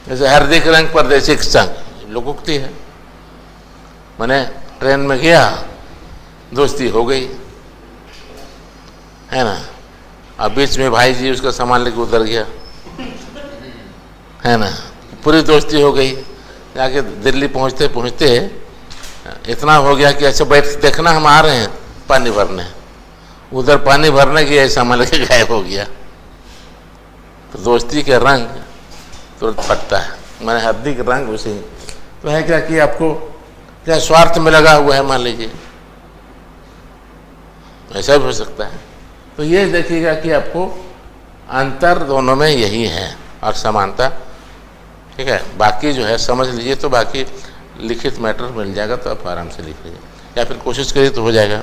जैसे हार्दिक रंग परदेसी संग लोकोक्ति है। मैंने ट्रेन में गया, दोस्ती हो गई, है ना। अब बीच में भाई जी उसका सामान लेके उतर गया, है ना, पूरी दोस्ती हो गई। जाके दिल्ली पहुंचते पहुंचते इतना हो गया कि अच्छा बैठ देखना हम आ रहे हैं पानी भरने। उधर पानी भरने गया, सामान लेके गायब हो गया। तो दोस्ती के रंग तुरंत फटता है। मैंने हार्दिक रंग उसे तो है क्या कि आपको क्या स्वार्थ में लगा हुआ है, मान लीजिए, ऐसा भी हो सकता है। तो ये देखिएगा कि आपको अंतर दोनों में यही है और समानता, ठीक है। बाकी जो है समझ लीजिए, तो बाकी लिखित मैटर मिल जाएगा तो आप आराम से लिख लीजिए, या फिर कोशिश करिए तो हो जाएगा।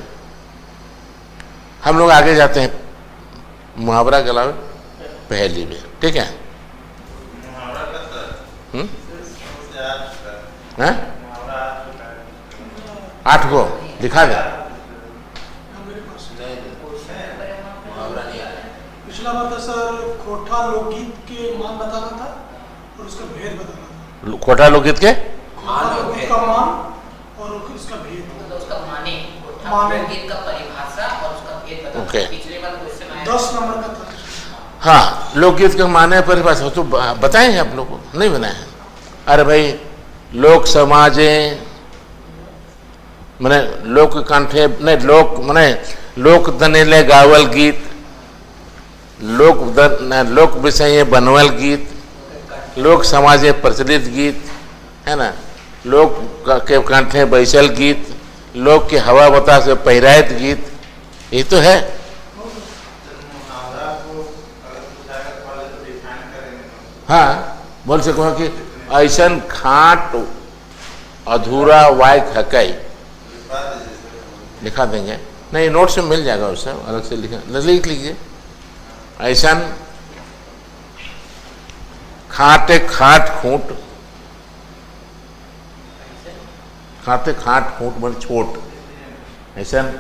हम लोग आगे जाते हैं मुहावरा के अलावा पहेली में, ठीक है। मुहावरा का सर सबसे आज का हैं? मुहावरा आज का 8 को दिखा दे। मुहावरा नहीं आ रहा है। पिछला बार तो सर खोटा लोकगीत के मान बताना था और उसका भेद बताना था। खोटा लोकगीत के खोटा लोकगीत का मान और उसका भेद। तो उसका माने माने। लोकगीत का परिभाषा और उसका भेद बताना। ओके। पिछले बार क्वेश्चन आया 10 नंबर का था। हाँ, लोकगीत के माने परिभाषा तो बताएंगे आप लोग को, नहीं बनाए हैं। अरे भाई, लोक समाजे मने लोक कंठे नहीं, लोक मने लोक दनेले गावल गीत, लोक विषय बनवल गीत, लोक समाजे प्रचलित गीत, है ना, लोक के कंठे बैसल गीत, लोक के हवा बतास से पहिरायत गीत, ये तो है। मुहावरा को अगर पूछा अगर पहले तो डिफाइन करेंगे। हाँ, बोल सको कि ऐसन खाट अधूरा वाय खकई, लिखा देंगे। नहीं, नोट्स में मिल जाएगा, उससे अलग से लिख लीजिए। ऐसन खाटे खाट खूंट, खाते खाट खूंट बन छोट, ऐसन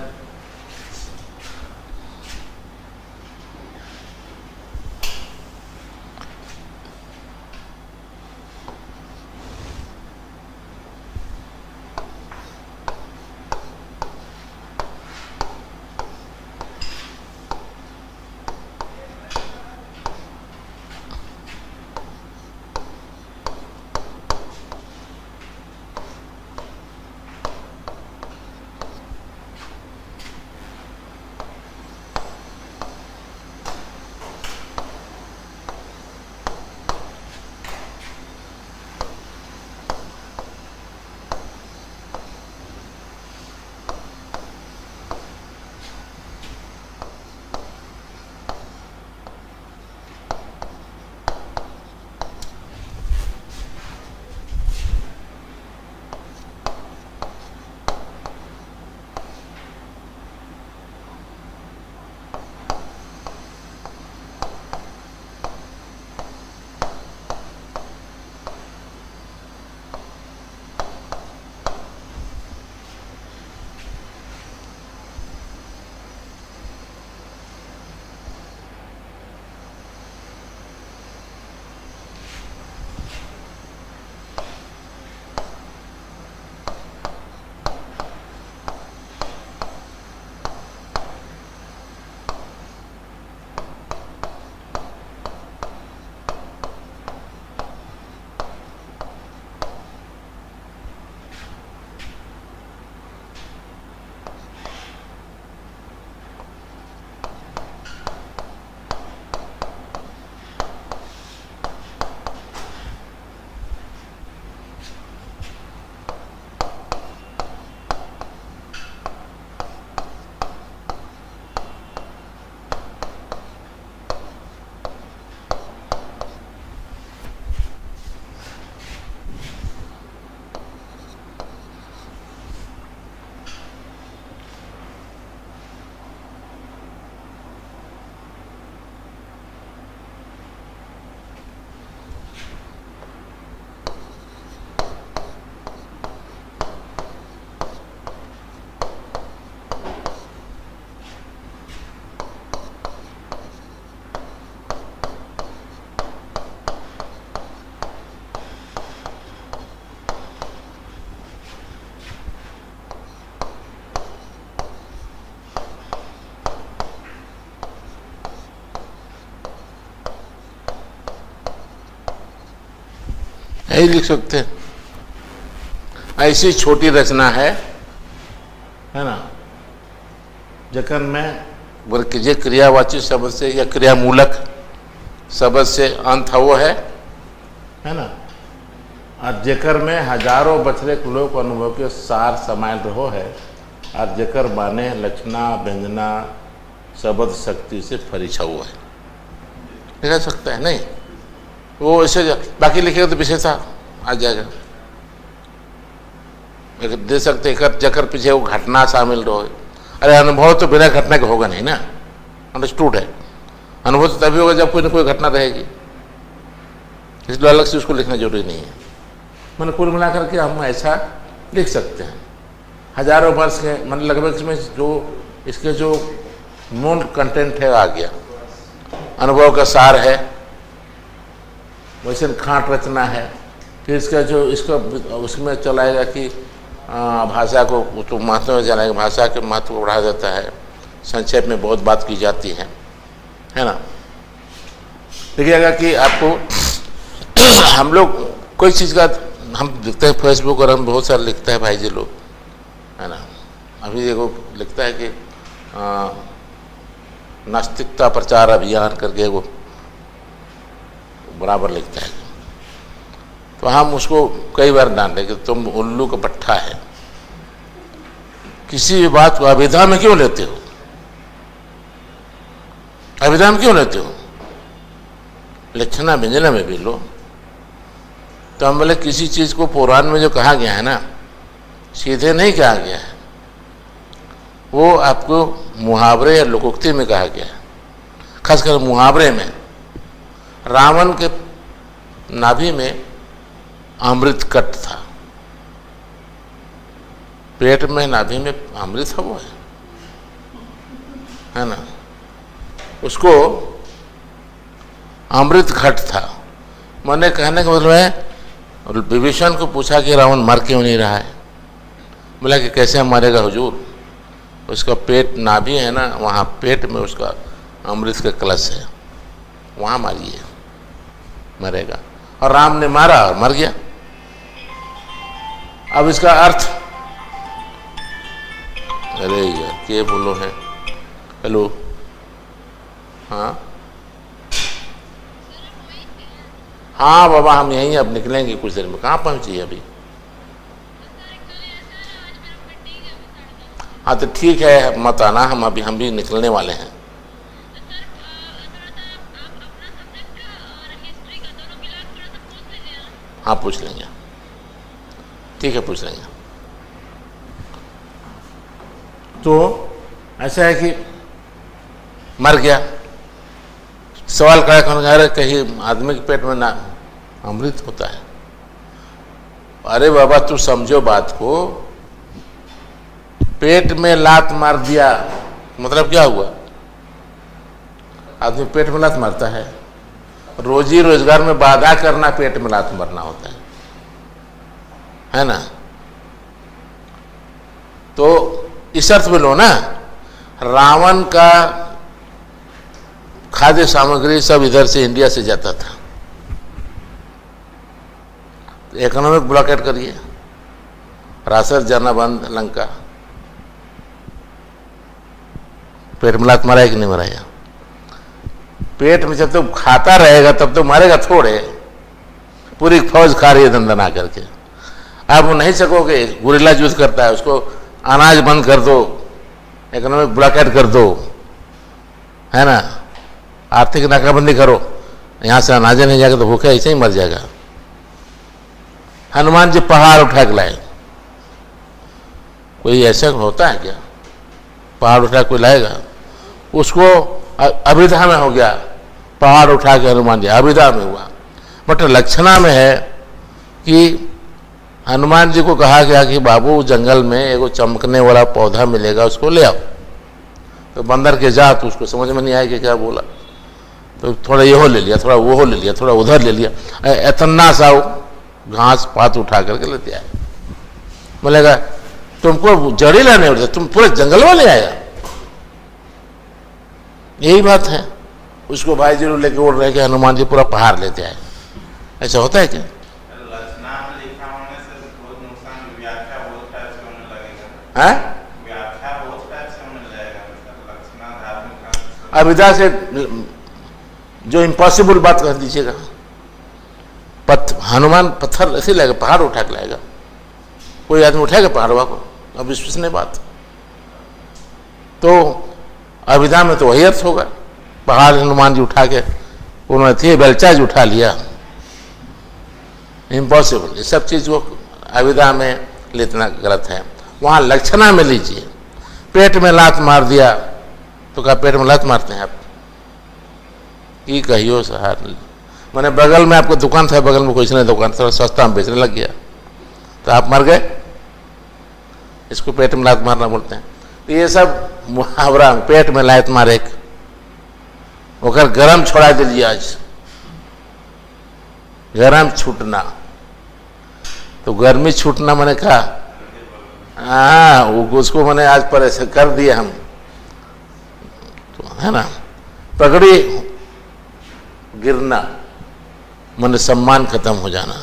यही लिख सकते हैं। ऐसी छोटी रचना है ना, जखन में बोल के जे क्रियावाची शब्द से या क्रियामूलक शब्द से अंत वो है ना, और जेकर में हजारों बछड़े लोक अनुभव के सार समायल रहो है, और जेकर माने लक्षणा व्यंजना शब्द शक्ति से फरीछा हुआ है। लिखा सकता है नहीं, वो ऐसे बाकी लिखेगा तो विशेषता आ जाएगा। दे सकते एक जकर पीछे वो घटना शामिल रहो। अरे अनुभव तो बिना घटना के होगा नहीं ना, अंडरस्टूड है। अनुभव तो तभी होगा जब कोई ना कोई घटना रहेगी, इसलिए अलग से उसको लिखना जरूरी नहीं है। मैंने कुल मिलाकर के हम ऐसा लिख सकते हैं। हजारों वर्ष के मतलब लगभग इसमें जो इसके जो मूल कंटेंट है आ गया। अनुभव का सार है, वैसे खाट रचना है, फिर इसका जो इसका उसमें चलाएगा कि भाषा को तो महत्व में जानेगा, भाषा के महत्व को बढ़ाया जाता है, संक्षेप में बहुत बात की जाती है ना। देखिएगा कि आपको हम लोग कोई चीज़ का हम लिखते हैं फेसबुक और हम बहुत सारे लिखते हैं भाई जी लोग, है ना। अभी देखो लिखता है कि नास्तिकता प्रचार अभियान करके वो बराबर लिखता है, तो हम उसको कई बार डांटे कि तुम उल्लू का पट्टा है। किसी भी बात को अभिधा में क्यों लेते हो, अभिधा में क्यों लेते हो, लक्षणा व्यंजना में भी लो। तो हम बोले किसी चीज़ को पुराण में जो कहा गया है ना, सीधे नहीं कहा गया है, वो आपको मुहावरे या लोकोक्ति में कहा गया है। खासकर मुहावरे में रावण के नाभि में अमृत कट था, पेट में नाभि में अमृत है वो है ना, उसको अमृत घट था। मैंने कहने का मतलब है, विभीषण को पूछा कि रावण मर क्यों नहीं रहा है, बोला कि कैसे मरेगा हुजूर, उसका पेट नाभि है ना, वहाँ पेट में उसका अमृत का कलश है, वहाँ मारिए मरेगा। और राम ने मारा और मर गया। अब इसका अर्थ, अरे यार के बोलो है, हेलो, हाँ हाँ बाबा हम यहीं अब निकलेंगे कुछ देर में। कहाँ पहुँची अभी? हाँ तो ठीक है, मत आना, हम भी निकलने वाले हैं। हाँ पूछ लेंगे, ठीक है पूछ लेंगे। तो ऐसा है कि मर गया, सवाल खड़ा कर कहीं आदमी के पेट में ना अमृत होता है। अरे बाबा तू समझो बात को, पेट में लात मार दिया मतलब क्या हुआ? आदमी पेट में लात मारता है, रोजी रोजगार में बाधा करना पेट में लात मारना होता है ना। तो इस अर्थ में लो ना, रावण का खाद्य सामग्री सब इधर से इंडिया से जाता था, इकोनॉमिक ब्लॉकेट करिए, रासर जाना बंद, लंका, पेट में लात मारा कि नहीं मराया? पेट में जब तो खाता रहेगा तब तो मारेगा थोड़े, पूरी फौज खा रही है दंदना करके। आप वो नहीं सकोगे, गुरिल्ला यूज करता है, उसको अनाज बंद कर दो, इकोनॉमिक ब्लॉकेट कर दो, है ना, आर्थिक नाकाबंदी करो, यहाँ से अनाज नहीं जाएगा तो भूखे ऐसे ही मर जाएगा। हनुमान जी पहाड़ उठा के लाए, कोई ऐसा होता है क्या? पहाड़ उठा कोई लाएगा? उसको अभिधा में हो गया, पहाड़ उठा के हनुमान जी अभिधा में हुआ। बट लक्षणा में है कि हनुमान जी को कहा गया कि बाबू जंगल में एगो चमकने वाला पौधा मिलेगा, उसको ले आओ। तो बंदर के जा, तो उसको समझ में नहीं आया कि क्या बोला, तो थोड़ा ये हो ले लिया, थोड़ा वो हो ले लिया, थोड़ा उधर ले लिया, इतना सा घास पात उठा करके लेते आए। बोलेगा तुमको जड़ी लाने उठे, तुम पूरे जंगल में ले आया। यही बात है, उसको भाई जी लेके उड़ रहे कि हनुमान जी पूरा पहाड़ लेते आए। ऐसा होता है क्या? हैं? व्याख्या बहुत टाइप से मिल जाएगा, मतलब लक्षणा धार्मिक का अविद्या से जो इम्पॉसिबल बात कर दीजिएगा। हनुमान पत्थर ऐसे लाएगा, पहाड़ उठा के लाएगा। कोई आदमी उठाएगा पहाड़वा को? अब विश्वसनीय बात। तो अविद्या में तो वही अर्थ होगा। पहाड़ हनुमान जी उठा के, उन्होंने थे बेलचा जी उठा लिया, इम्पॉसिबल। ये सब चीज़ वो अविद्या में लेतना गलत है। वहाँ लक्षणा में लीजिए। पेट में लात मार दिया तो क्या पेट में लात मारते हैं आप? ये कहियो सहार। मैंने बगल में आपको दुकान था, बगल में कोई ने दुकान थोड़ा सस्ता में बेचने लग गया तो आप मर गए। इसको पेट में लात मारना बोलते हैं। तो ये सब मुहावरा, पेट में लात मारे ओकर गरम छोड़ा दिलिए। आज गरम छूटना, तो गर्मी छूटना मैंने कहा, हाँ उसको मैंने आज पर ऐसे कर दिया हम, तो है ना। पगड़ी गिरना मैंने सम्मान खत्म हो जाना।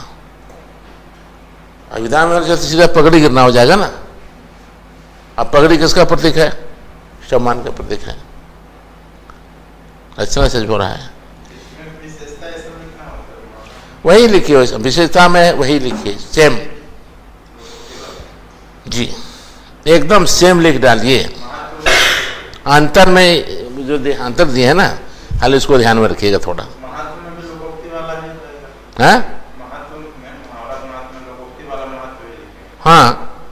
अविद्या में सीधा पगड़ी गिरना हो जाएगा ना। अब पगड़ी किसका प्रतीक है? सम्मान का प्रतीक है। अच्छा सच हो रहा है, विशेषता ये सब लिखना होता है। वही लिखी हो, विशेषता में वही लिखिए, सेम जी, एकदम सेम लिख डालिए। अंतर में जो अंतर दिए है ना, हाल इसको ध्यान में रखिएगा थोड़ा। महत्व में भी लोकोक्ति वाला ही रहेगा। हैं? महत्व में मुहावरा महत्व में लोकोक्ति वाला महत्व ही लिखेंगे। हाँ,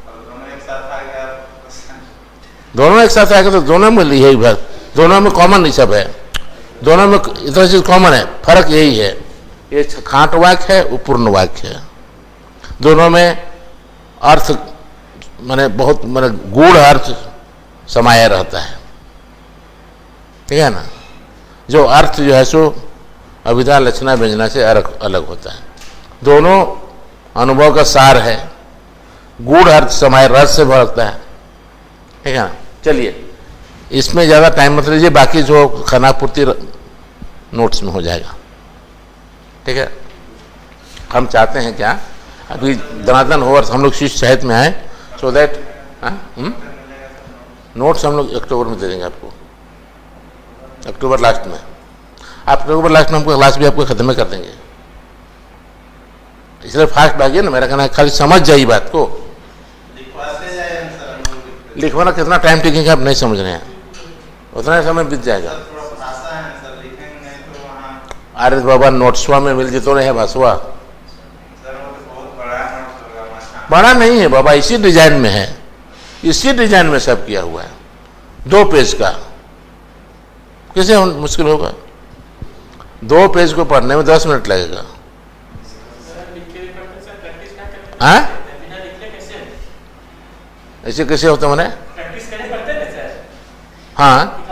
और दोनों एक साथ आ गया, दोनों एक साथ आएगा तो दोनों में यही बात, दोनों में कॉमन ही सब है। दोनों में इतना चीज कॉमन है, फर्क यही है, ये खाट वाक्य है, वो पूर्ण वाक्य है। दोनों में अर्थ माने बहुत माने गूढ़ अर्थ समाया रहता है, ठीक है ना। जो अर्थ जो है सो अविद्या लक्षणा व्यंजना से अलग होता है। दोनों अनुभव का सार है, गूढ़ अर्थ समाया रस से भरता है, ठीक है ना। चलिए इसमें ज़्यादा टाइम मत लीजिए, बाकी जो खानापूर्ति नोट्स में हो जाएगा, ठीक है। हम चाहते हैं क्या, अभी दनादन हो हम लोग शिष्य साहित्य में आए, सो दैट नोट्स हम लोग अक्टूबर में दे देंगे आपको, अक्टूबर लास्ट में। आप अक्टूबर लास्ट में हमको क्लास भी आपको खत्म कर देंगे, इसलिए फास्ट भागिए ना। मेरा कहना है खाली समझ जाइए बात को। लिखवाते जाए आंसर हम लोग। लिखवाना कितना टाइम टेकिंग आप नहीं समझ रहे हैं, उतना समय बीत जाएगा। सर थोड़ा भाषा है सर, लिखेंगे नहीं तो वहाँ अरे बाबा नोट्सवा में मिल जितो रहे भाषवा, सर वो तो बहुत बड़ा नोट्स होगा वहाँ। बड़ा नहीं है बाबा, इसी डिजाइन में है, इसी डिजाइन में सब किया हुआ है। 2 पेज का कैसे मुश्किल होगा? 2 पेज को पढ़ने में 10 मिनट लगेगा। हाँ ऐसे कैसे होता मैंने? हाँ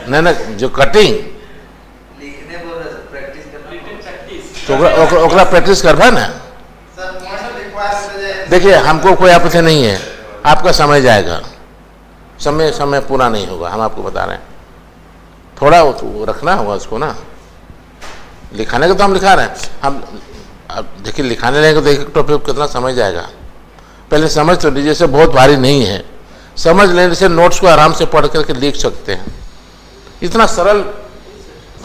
नहीं ना, जो कटिंग लिखने बोल रहे सर, प्रैक्टिस करना। तो ओकरा प्रैक्टिस करवा ना। सर वहाँ से लिखवाते जाए। देखिए हमको कोई आपत्ति नहीं है, आपका समय जाएगा, समय पूरा नहीं होगा, हम आपको बता रहे हैं। थोड़ा तो रखना होगा उसको ना, लिखाने का तो हम लिखा रहे हैं। हम अब देखिए लिखाने लगेंगे तो एक टॉपिक कितना समय जाएगा, पहले समझ तो लीजिए। से बहुत भारी नहीं है, समझ लेने से नोट्स को आराम से पढ़ करके लिख सकते हैं, इतना सरल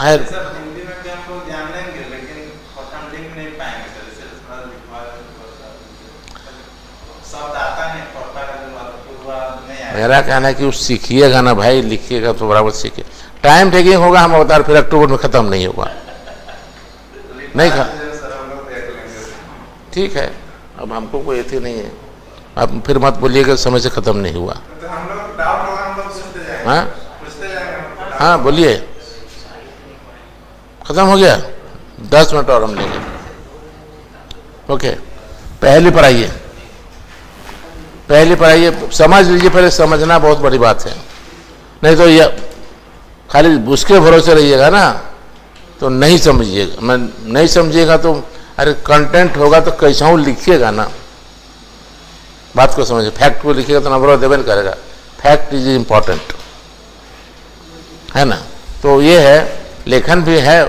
है। सर हिंदी में भी हम लोग जान लेंगे, लेकिन हम लिख नहीं पाएंगे सर, इसलिए थोड़ा लिखवा शब्द आता नहीं, पढ़ता नहीं आएगा। मेरा कहना है कि उस सीखिएगा ना भाई, लिखिएगा तो बराबर सीखिए। टाइम टेकिंग होगा हम बता, फिर अक्टूबर में ख़त्म नहीं होगा, नहीं खा सर हम लोग देख लेंगे। ठीक है। अब हमको कोई अथी नहीं है, आप फिर मत बोलिएगा समय से ख़त्म नहीं हुआ। तो हम लोग डाउट होगा, हम लोग पूछते जाएंगे। हाँ पूछते जाएंगे। हाँ बोलिए, ख़त्म हो गया? 10 मिनट और हम लेंगे। ओके, पहली पर आइए, पहली पर आइए, समझ लीजिए। पहले समझना बहुत बड़ी बात है, नहीं तो ये खाली उसके भरोसे रहिएगा ना तो नहीं समझिएगा। मैं नहीं समझिएगा तो अरे कंटेंट होगा तो कैसा हूँ लिखिएगा ना, बात को समझिए। फैक्ट को लिखिएगा तो नंबर देवेल करेगा। फैक्ट इज इम्पॉर्टेंट, है ना। तो ये है, लेखन भी है,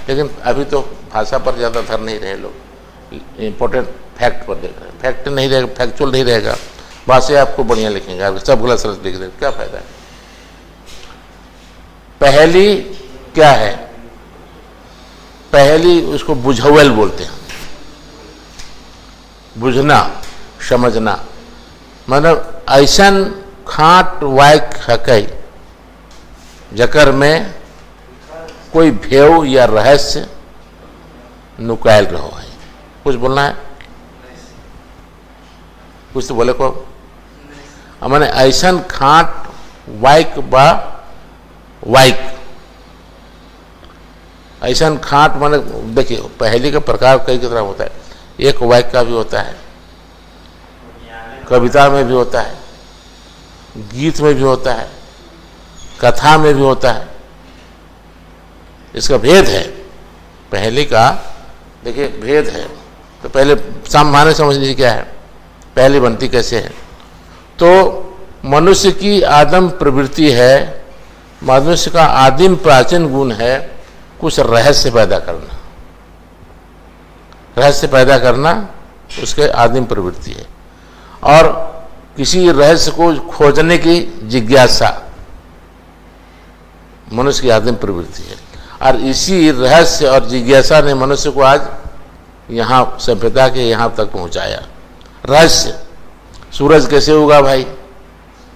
लेकिन अभी तो भाषा पर ज़्यादा धर नहीं रहे लोग। इम्पोर्टेंट फैक्ट पर देख रहे हैं, फैक्ट नहीं रहेगा, फैक्चुअल नहीं रहेगा, वहाँ से आपको बढ़िया लिखेंगे, आप सब गलत सलत लिख देंगे, क्या फायदा है। पहेली क्या है? पहेली उसको बुझावल बोलते हैं, बुझना, समझना, मतलब ऐसन खाट वायक हकई जकर में कोई भेव या रहस्य नुकायल रहो है। कुछ बोलना है? कुछ तो बोले को। मैंने ऐसन खाट वायक बा वायक, ऐसन खाट माने देखिए पहेली का प्रकार कई तरह होता है, एक वाक्य का भी होता है, कविता में भी होता है, गीत में भी होता है, कथा में भी होता है। इसका भेद है पहेली का, देखिए भेद है। तो पहले सामान्य समझ लीजिए क्या है, पहेली बनती कैसे है। तो मनुष्य की आदम प्रवृत्ति है, मनुष्य का आदिम प्राचीन गुण है कुछ रहस्य पैदा करना, रहस्य पैदा करना उसके आदिम प्रवृत्ति है, और किसी रहस्य को खोजने की जिज्ञासा मनुष्य की आदिम प्रवृत्ति है। और इसी रहस्य और जिज्ञासा ने मनुष्य को आज यहाँ सभ्यता के यहाँ तक पहुँचाया। रहस्य, सूरज कैसे उगा भाई,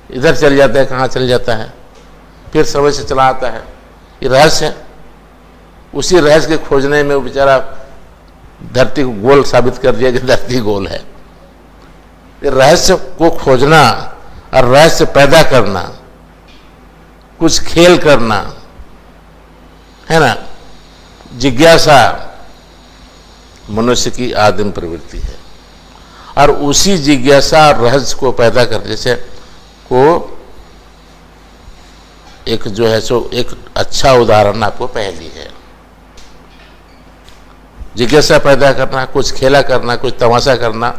इधर चल जाता है, कहाँ चल जाता है, फिर समय से चला आता है, ये रहस्य है। उसी रहस्य के खोजने में वो बेचारा धरती को गोल साबित कर दिया कि धरती गोल है। ये रहस्य को खोजना और रहस्य पैदा करना, कुछ खेल करना है ना, जिज्ञासा मनुष्य की आदिम प्रवृत्ति है। और उसी जिज्ञासा और रहस्य को पैदा करने से को एक जो है सो एक अच्छा उदाहरण आपको पहेली है। जिज्ञासा पैदा करना, कुछ खेला करना, कुछ तमाशा करना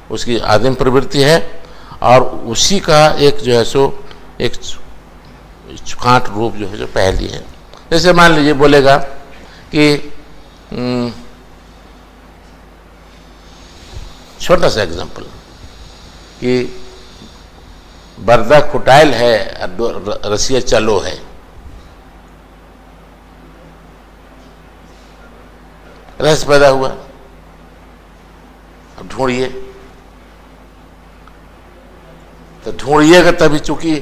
उसकी आदिम प्रवृत्ति है, और उसी का एक जो है सो एक खाट रूप जो है जो पहेली है। जैसे मान लीजिए बोलेगा कि छोटा सा एग्जांपल कि बर्दा खुटाइल है और रसिया चलो है। रहस्य पैदा हुआ, अब ढूंढिए, तो ढूंढिएगा तभी, चूंकि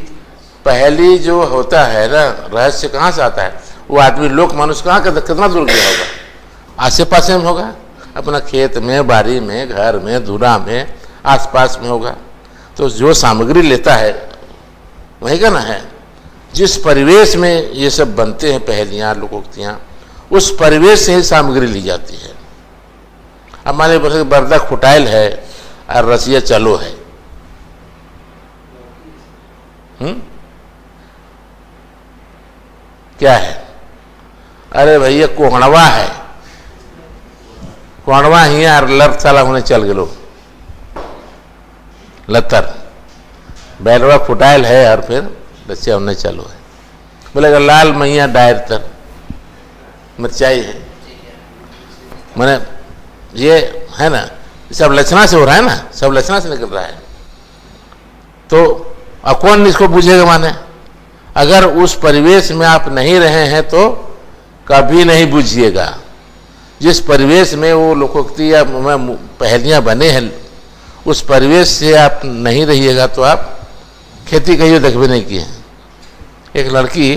पहली जो होता है ना रहस्य कहाँ से आता है, वो आदमी लोक मनुष्य कहाँ कितना दूर गया होगा, आसे पासे में होगा, अपना खेत में, बाड़ी में, घर में, धुरा में, आसपास में होगा। तो जो सामग्री लेता है वही का ना है। जिस परिवेश में ये सब बनते हैं पहेलियाँ, लोकोक्तियाँ, उस परिवेश से ही सामग्री ली जाती है। अब मान लीजिए बर्दा खुटाइल है और रसिया चलो है, क्या है? अरे भैया कोहणवा है, कोहणवा ही और लत साला होने चल गए लोग, लतर बैलवा फुटाइल है और फिर रसिया होने चलो है। बोलेगा लाल मैया डायर तर मिर्चाई है, मैंने ये है ना, सब लक्षणा से हो रहा है ना, सब लक्षणा से निकल रहा है। तो अब कौन इसको बुझेगा? माने अगर उस परिवेश में आप नहीं रहे हैं तो कभी नहीं बुझिएगा। जिस परिवेश में वो लोकोक्ति या पहेलियाँ बने हैं, उस परिवेश से आप नहीं रहिएगा तो आप खेती कहिए देखबे नहीं किए। एक लड़की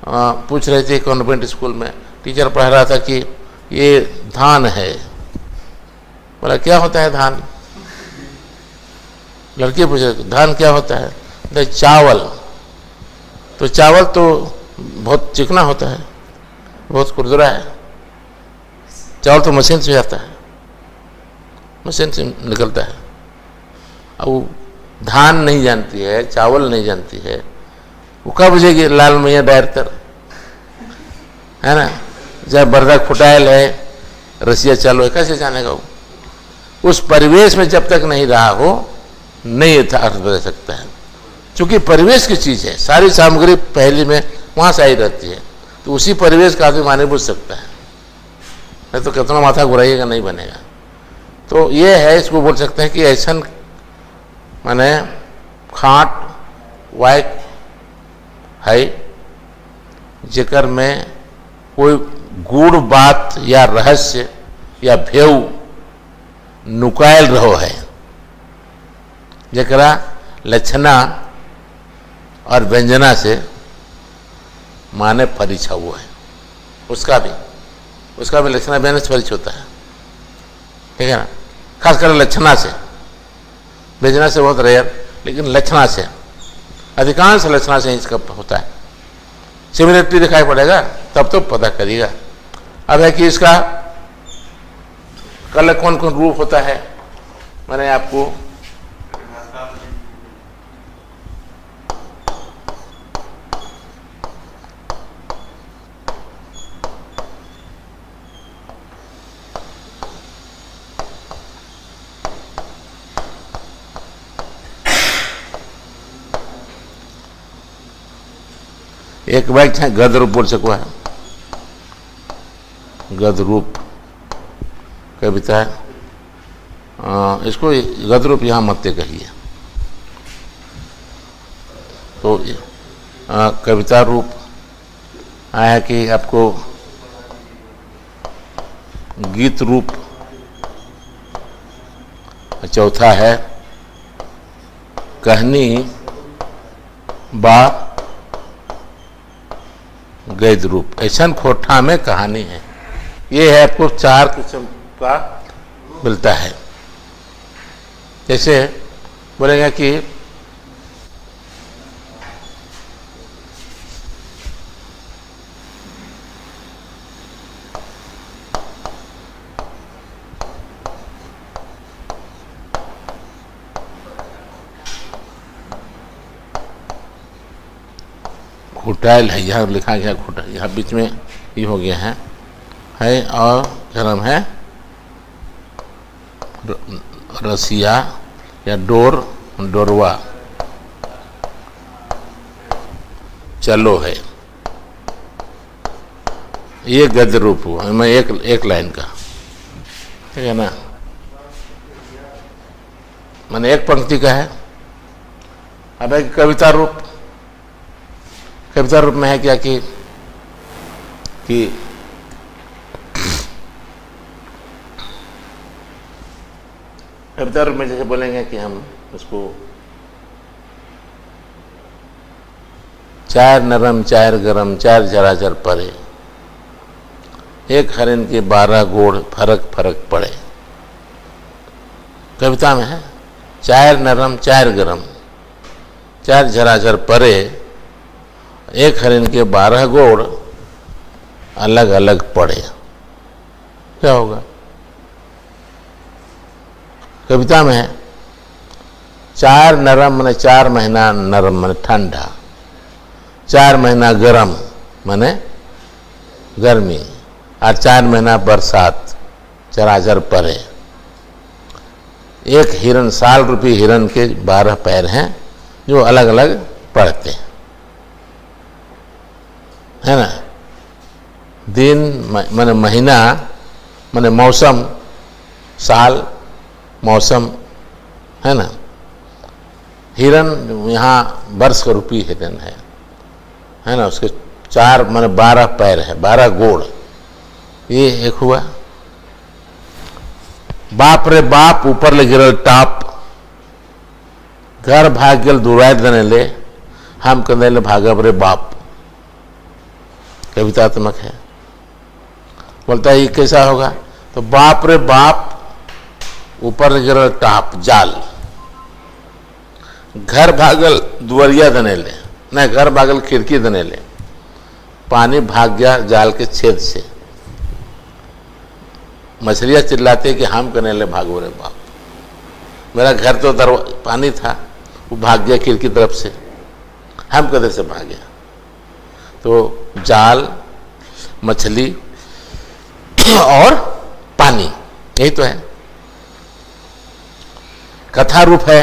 पूछ रही थी कॉन्वेंट स्कूल में, टीचर पढ़ा रहा था कि ये धान है। बोला क्या होता है धान? लड़की पूछ रही धान क्या होता है? तो चावल। तो चावल तो बहुत चिकना होता है, बहुत खुरदुरा है, चावल तो मशीन से आता है, मशीन से निकलता है। अब वो धान नहीं जानती है, चावल नहीं जानती है, वो कब बुझेगी लाल मैया डायरेक्टर, है ना? जब बर्दा फुटाइल है, रसिया चालू है, कैसे जानेगा वो? उस परिवेश में जब तक नहीं रहा हो नहीं यथार्थ बदल सकता है। क्योंकि परिवेश की चीज़ है, सारी सामग्री पहली में वहाँ से आई रहती है, तो उसी परिवेश का आदमी माने बुझ सकता है, नहीं तो कितना माथा घुराइएगा नहीं बनेगा। तो ये है, इसको बोल सकते हैं कि ऐसन माने खाट वाय है जेकर में कोई गूढ़ बात या रहस्य या भेव नुकायल रहो है, जकरा लक्षणा और व्यंजना से माने परिचय हुआ है, उसका भी लक्षणा व्यंजना से परिचय होता है, ठीक है ना। खासकर लक्षणा से, व्यंजना से बहुत रेयर, लेकिन लक्षणा से, अधिकांश लक्षणा से इसका होता है। सिमिलरिटी दिखाई पड़ेगा तब तो पता करिएगा। अब है कि इसका कल कौन कौन रूप होता है, मैंने आपको एक वाक्य है गद रूप बोल सको है, गद रूप कविता है, इसको गद रूप यहाँ मत कहिए। तो कविता रूप आया कि आपको गीत रूप, चौथा है कहनी बा गद्य रूप। ऐसा खोठा में कहानी है, ये है आपको 4 किस्म का मिलता है। जैसे बोलेंगे कि घुटाइल है, यहाँ लिखा गया घुटा, यहाँ बीच में ये हो गया है और क्या नाम है रसिया या डोरवा चलो है, ये गद्य रूप हुआ। मैं एक लाइन का, ठीक है ना, मैंने एक पंक्ति का है। अब एक कविता रूप, कविता रूप में है क्या कि कविता रूप में जैसे बोलेंगे कि हम उसको 4 नरम 4 गरम 4 जराजर परे, एक हरिन के 12 गोड़ फरक फरक पड़े। कविता में है 4 नरम 4 गरम 4 जराजर परे, एक हरिन के 12 गोड़ अलग अलग पड़े। क्या होगा? कविता में है 4 नरम माने 4 महीना नरम माने ठंडा, 4 महीना गरम माने गर्मी, और 4 महीना बरसात चराचर परे। एक हिरन, साल रूपी हिरन के 12 पैर हैं जो अलग अलग पड़ते हैं, है ना। दिन माने महीना माने मौसम, साल मौसम, है ना। हिरन यहाँ वर्ष का रूपी हिरन है ना। उसके 4 माने 12 पैर है, 12 गोड़, ये एक हुआ। बाप रे बाप ऊपर ले गिरल टाप, घर भाग गल दुराय दने ले, हम कने ले भागब रे बाप। कवितात्मक है। बोलता है ये कैसा होगा? तो बाप रे बाप ऊपर ले गिरल टाप जाल, घर भागल दुवरिया दने ले, न घर भागल खिड़की दने ले, पानी भाग गया जाल के छेद से। मछलियां चिल्लाते कि हम कने ले भागो रे बाप, मेरा घर तो पानी था, वो भाग गया खिड़की तरफ से, हम कदर से भाग गया। तो जाल, मछली और पानी, यही तो है। कथा रूप है,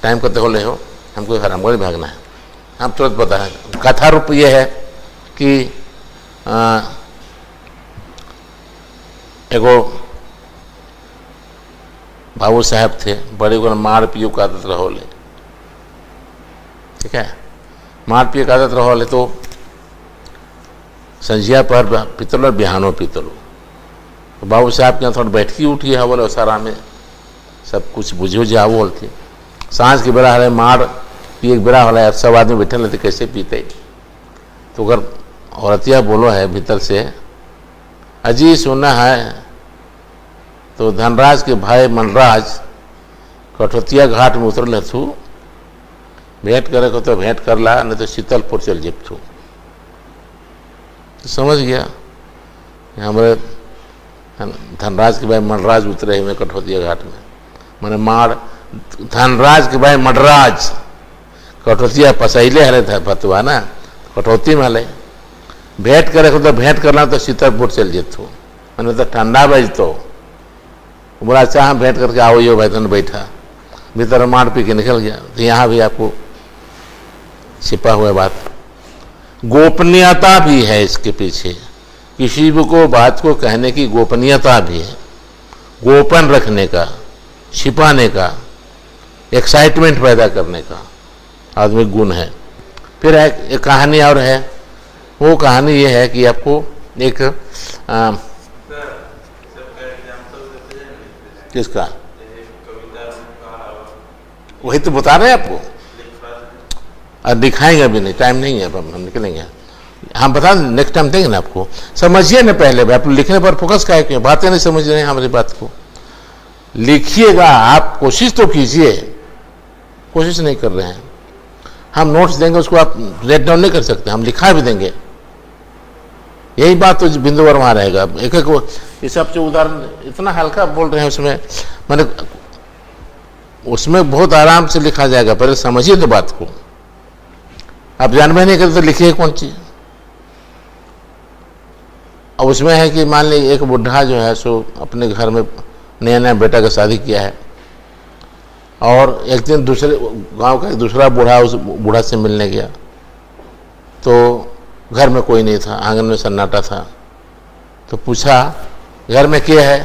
टाइम करते हो ले हो, हमको नहीं भागना है, हम तुरंत बता रहे। कथा रूप ये है कि एगो बाबू साहब थे, बड़े को मार पियो का आदत रहोले, ठीक है, मार पियो का आदत रहोले। तो संझिया पर पितलो बिहानो पितलो, तो बाबू साहब के यहाँ थोड़ा बैठकी उठी है बोले सारा में सब कुछ बुझो जा बोल थी। सांझ के बेरा हले मार पिए बेरा होला, सब आदमी बैठे रहते कैसे पीते। तो अगर औरतिया बोलो है भीतर से, अजी सुना है तो धनराज के भाई मनराज कठौतिया घाट में उतरल थू, भेंट करे को तो भेंट कर ला, नहीं तो शीतलपुर चल जेब थू। तो समझ गया हमारे धनराज के भाई मनराज उतरे हुए कठौतिया घाट में, मैंने मार धनराज के भाई मनराज कठौतिया पसैले हले था फतवा ना, कठौती में हले भेंट करे को तो भेंट करना तो शीतलपुर चल जेतू, मैंने तो ठंडा बज तो बोला चाह भेंट करके आओ यो भाई, तुमने बैठा भीतर मार पी के निकल गया। तो यहाँ भी आपको छिपा हुआ बात, गोपनीयता भी है इसके पीछे, किसी को बात को कहने की गोपनीयता भी है, गोपन रखने का, छिपाने का, एक्साइटमेंट पैदा करने का आदमी गुण है। फिर एक कहानी और है, वो कहानी ये है कि आपको एक किसका वही तो बता रहे हैं आपको, और दिखाएंगे भी नहीं, टाइम नहीं है, अब हम निकलेंगे, हम बता दें नेक्स्ट टाइम देंगे ना आपको। समझिए ना पहले, आप लिखने पर फोकस क्या है, क्यों बातें नहीं समझ रहे हैं हमारी बात को। लिखिएगा, आप कोशिश तो कीजिए, कोशिश नहीं कर रहे हैं। हम नोट्स देंगे उसको आप रेट डाउन नहीं कर सकते, हम लिखा भी देंगे, यही बात तो बिंदु पर वहाँ रहेगा। एक एक ये सब जो उदाहरण इतना हल्का बोल रहे हैं उसमें, मैंने उसमें बहुत आराम से लिखा जाएगा, पहले समझिए तो बात को। आप जानबे नहीं करते तो लिखिए कौन चीज। अब उसमें है कि मान लीजिए एक बुढ़ा जो है सो अपने घर में नया नया बेटा का शादी किया है, और एक दिन दूसरे गांव का एक दूसरा बूढ़ा उस बूढ़ा से मिलने गया, तो घर में कोई नहीं था, आंगन में सन्नाटा था। तो पूछा घर में क्या है,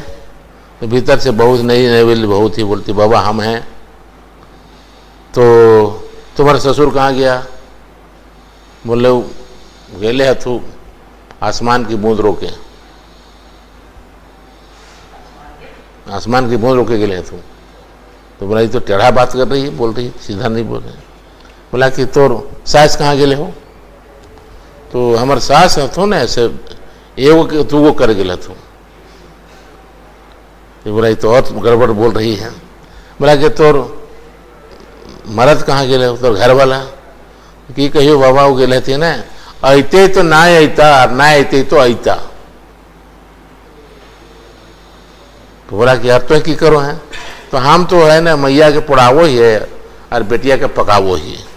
तो भीतर से बहुत नई नवेली बहू थी, बोलती बाबा हम हैं। तो तुम्हारा ससुर कहाँ गया, बोले गेले हथू आसमान की बूंद रोके, आसमान की बूंद रोके गेले हथू। तो बोला ये तो टेढ़ा बात कर रही है, बोल रही है, सीधा नहीं बोल रहे। बोला कि तोर सास कहाँ गेले हो, तो हमारे सास हथो ना ऐसे एगो तू वो कर गेल हथू। तो बोला ये तो और गड़बड़ बोल रही है। बोला कि तोर मर्द कहाँ गेले हो, तोर घर वाला कि कहियो बाबा वो गेले थे ना, अते तो ना अता, ना अते तो अता। तो बोला कि यार तो की करो है, तो हम तो है ना मैया के पढ़ावो ही है और बेटिया के पकावो ही है।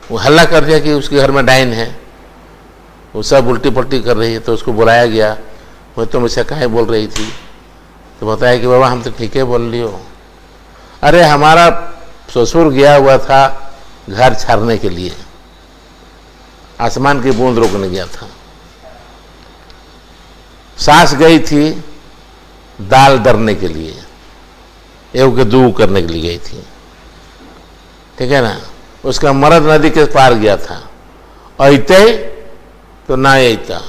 वो हल्ला कर दिया कि उसके घर में डाइन है, वो सब उल्टी पल्टी कर रही है। तो उसको बुलाया गया, वो तो मुझसे काहे बोल रही थी, तो बताया कि बाबा हम तो ठीक है बोल लियो, अरे हमारा ससुर गया हुआ था घर छाड़ने के लिए, आसमान की बूंद रोकने गया था। सास गई थी दाल दरने के लिए, एवं के दू करने के लिए गई थी, ठीक है ना। उसका मर्द नदी के पार गया था, अते तो ना अता,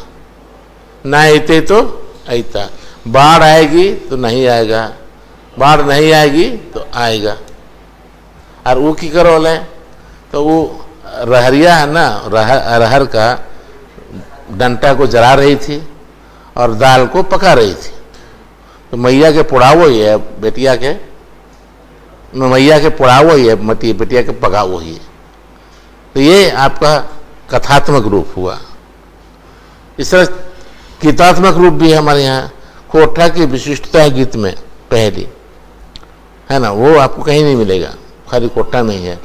ना अते तो अता। बाढ़ आएगी तो नहीं आएगा, बाढ़ नहीं आएगी तो आएगा। और वो की करो ले, तो वो रहरिया है ना, अरहर का डंटा को जला रही थी और दाल को पका रही थी। तो मैया के पुड़ावो ही है, बेटिया के मैया के पुड़ावो ही है, बेटिया के पकावो ही है। तो ये आपका कथात्मक रूप हुआ। इस तरह गीतात्मक रूप भी है हमारे यहाँ। कोठा की विशिष्टता है गीत में पहली, है ना, वो आपको कहीं नहीं मिलेगा, खाली कोठा में ही है।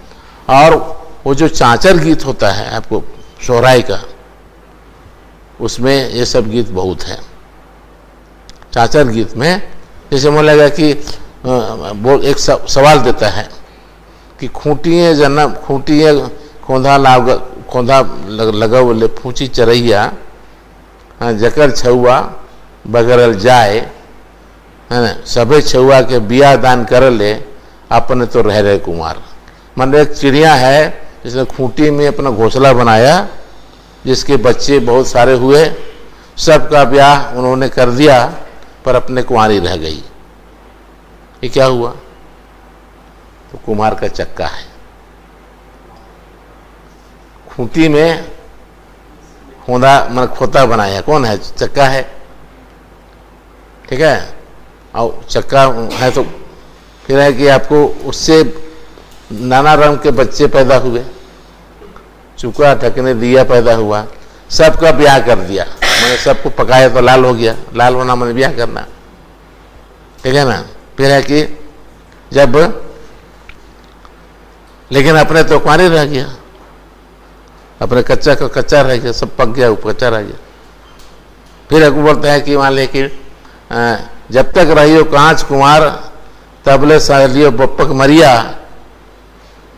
और वो जो चांचर गीत होता है आपको सोहराई का, उसमें ये सब गीत बहुत है। चांचर गीत में जैसे बोलेगा कि वो एक सवाल देता है कि खूंटिए जन्म खूंटिए खोंधा लगा बोले फूची चरैया जकर छुआ बगरल जाए है ना, सबे छुआ के बिया दान कर ले, अपने तो रह रहे कुमार। मान एक चिड़िया है जिसने खूंटी में अपना घोंसला बनाया, जिसके बच्चे बहुत सारे हुए, सबका ब्याह उन्होंने कर दिया, पर अपने कुंवारी रह गई। ये क्या हुआ? तो कुम्हार का चक्का है। खूंटी में होंदा मन खोता बनाया कौन है? चक्का है, ठीक है। और चक्का है तो फिर है कि आपको उससे नाना रंग के बच्चे पैदा हुए, चुका ढकने दिया पैदा हुआ, सबका ब्याह कर दिया। मैंने सबको पकाया तो लाल हो गया, लाल होना मैंने ब्याह करना, ठीक है ना। फिर है कि जब लेकिन अपने तो कुंवारी रह गया, अपने कच्चा का कच्चा रह गया, सब पक गया, ऊपर कच्चा रह गया। फिर एक बोलता है कि मान ले कि जब तक रहियो कांच कुमार, तबले सालियो बप्पक मरिया,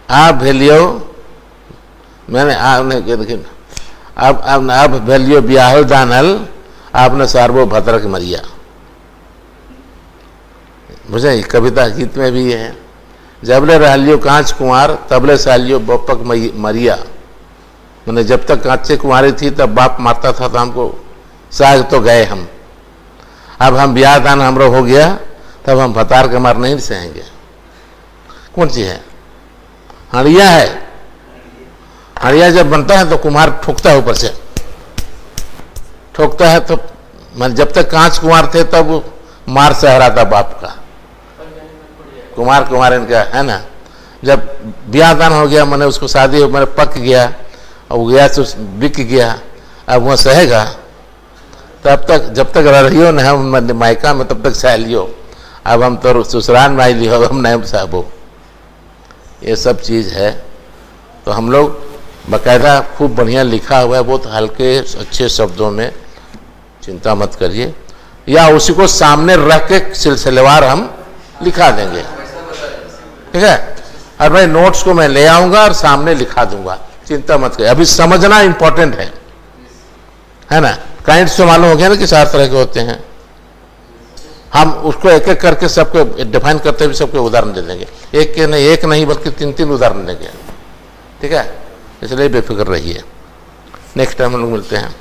आप भेलियो मैंने आपने देखिए अब भेलियो ब्याह दानल, आपने सार्वो भद्रक मरिया। बुझे, कविता गीत में भी ये है, जबले रहलियो कांच कुंवार, तबले सालियो बप्पक मरिया। मैंने जब तक कांचे कुंवारी थी तब बाप मारता था, तो हमको साग तो गए हम। अब हम ब्याह दान हमरो हो गया, तब हम भतार के मार नहीं सहेंगे। कौन सी है? हड़िया है। हड़िया जब बनता है तो कुम्हार ठोकता है, ऊपर से ठोकता है। तो मैं जब तक कांच कुंवार थे तब मार सहरा था बाप का। कुमार इनका है ना, जब ब्याह दान हो गया, मैंने उसको शादी मैंने पक गया और गया तो बिक गया, अब वह सहेगा। तब तक जब तक रह रही हो न हम मायका में, तब तक सह लियो। अब हम तो ससुराल में आई लियो, हम नहीं साहबो। ये सब चीज़ है। तो हम लोग बाकायदा खूब बढ़िया लिखा हुआ है, बहुत हल्के अच्छे शब्दों में, चिंता मत करिए। या उसी को सामने रख के सिलसिलेवार हम लिखा देंगे, ठीक है। और भाई नोट्स को मैं ले आऊँगा और सामने लिखा दूंगा, चिंता मत करिए। अभी समझना इंपॉर्टेंट है ना। काइंड्स तो मालूम हो गया ना कि 4 तरह के होते हैं। हम उसको एक एक करके सबको डिफाइन करते हुए सबके उदाहरण दे देंगे। एक नहीं बल्कि 3 उदाहरण देंगे, ठीक है। इसलिए बेफिक्र रहिए। नेक्स्ट टाइम हम लोग मिलते हैं।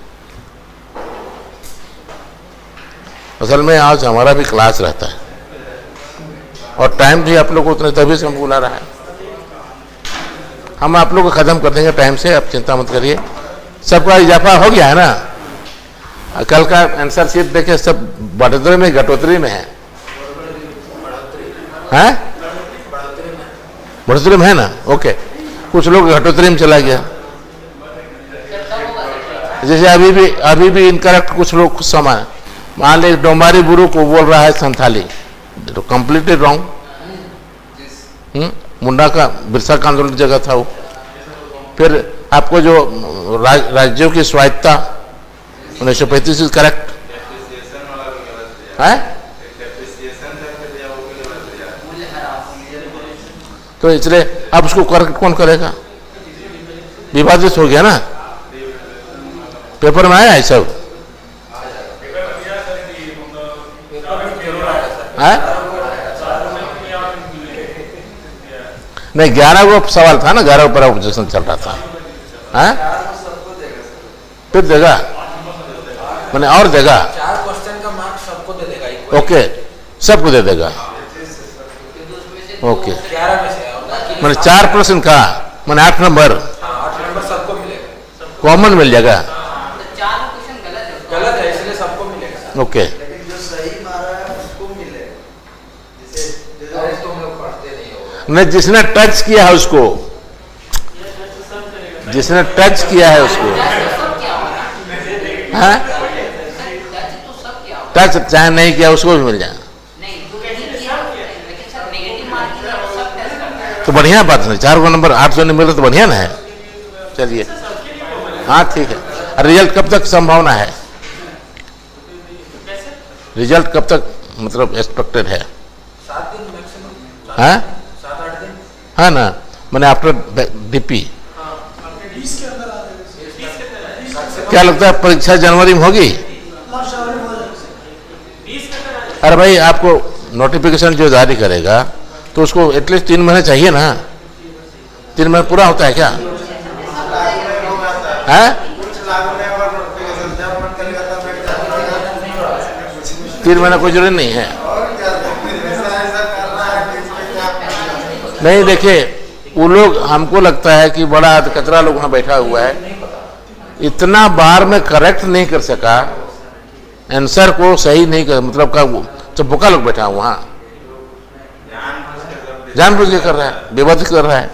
असल में आज हमारा भी क्लास रहता है और टाइम भी आप लोग को उतने तभी से हम बुला रहा है। हम आप लोग को ख़त्म कर देंगे टाइम से, आप चिंता मत करिए। सबका इजाफा हो गया है ना। कल का आंसर शीट देखे, सब बढ़ोतरी में घटोतरी में है, हैं? बढ़ोतरी में है ना, ओके। कुछ लोग घटोतरी में चला गया, जैसे अभी भी इनकरेक्ट कुछ लोग कुछ समान। मान ली डोमारी बुरु को बोल रहा है संथाली, तो कंप्लीटली रॉन्ग। मुंडा का बिरसा का आंदोलन जगह था वो। फिर आपको जो राज्यों की स्वायत्ता 1935 इज करेक्ट है, तो इसलिए अब उसको करेक्ट कौन करेगा? विवादित हो गया ना, पेपर में आया है सब है? नहीं, 11 वो सवाल था ना, 11 पर ऑब्जेक्शन चल रहा था, है? फिर देगा मैंने और देगा 4 क्वेश्चन का मार्क्स सबको दे देगा। ओके, सबको दे देगा, ओके। 11 में से मैंने 4 प्रश्न का मैंने 8 नंबर 8 नंबर सबको मिलेगा, कॉमन मिल जाएगा। तो 4 क्वेश्चन गलत है इसलिए सबको मिलेगा। ओके, लेकिन जो सही मारा है उसको मिलेगा। अरे तुम लोग पढ़ते नहीं हो। नहीं, जिसने टच किया है उसको, जिसने टच किया है उसको, हाँ? टच चाहे नहीं किया उसको भी मिल जाए, तो बढ़िया बात नहीं। 4 नंबर 800 नहीं मिल रहा तो बढ़िया ना है। चलिए, हाँ ठीक है। रिजल्ट कब तक संभावना है? रिजल्ट कब तक मतलब एक्सपेक्टेड है? 7 दिन मैक्सिमम, हाँ 7-8 दिन। हाँ ना, मैंने आफ्टर डीपी। 20 के अंदर आ जाएगा। क्या लगता है परीक्षा जनवरी में होगी? लास्ट जनवरी में हो जाएगा। अरे भाई आपको नोटिफिकेशन जो जारी करेगा तो उसको एटलीस्ट 3 महीने चाहिए ना। 3 महीने पूरा होता है क्या? लागू नहीं होगा सर, है कुछ लागू नहीं होगा नोटिफिकेशन, जब मन करेगा तब बैठ जाएगा। 3 महीना कोई जरूरी नहीं है। और क्या ऐसा करना है कि इसमें क्या नहीं देखिए, वो लोग, हमको लगता है कि बड़ा कचरा लोग वहाँ बैठा हुआ है, इतना बार में करेक्ट नहीं कर सका, आंसर को सही नहीं कर, मतलब का चबुका लोग बैठा वहाँ, जानबूझ के कर रहा है, बेवजह कर रहा है,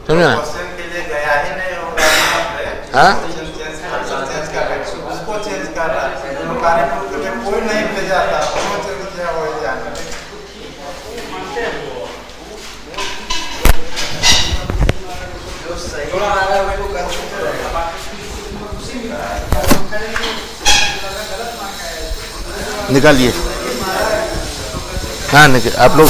समझे ना? क्वेश्चन के लिए गया ही नहीं होगा वहाँ पे। हाँ? चेंज कर रहा है, उसको चेंज कर रहा है, जो कार्यक्रम के लिए कोई नहीं भेजा था, वो चेंज किया वही जाना। जो सही आ रहा है उसको कर सकते हैं। निकालिए। हाँ निकाल, आप लोग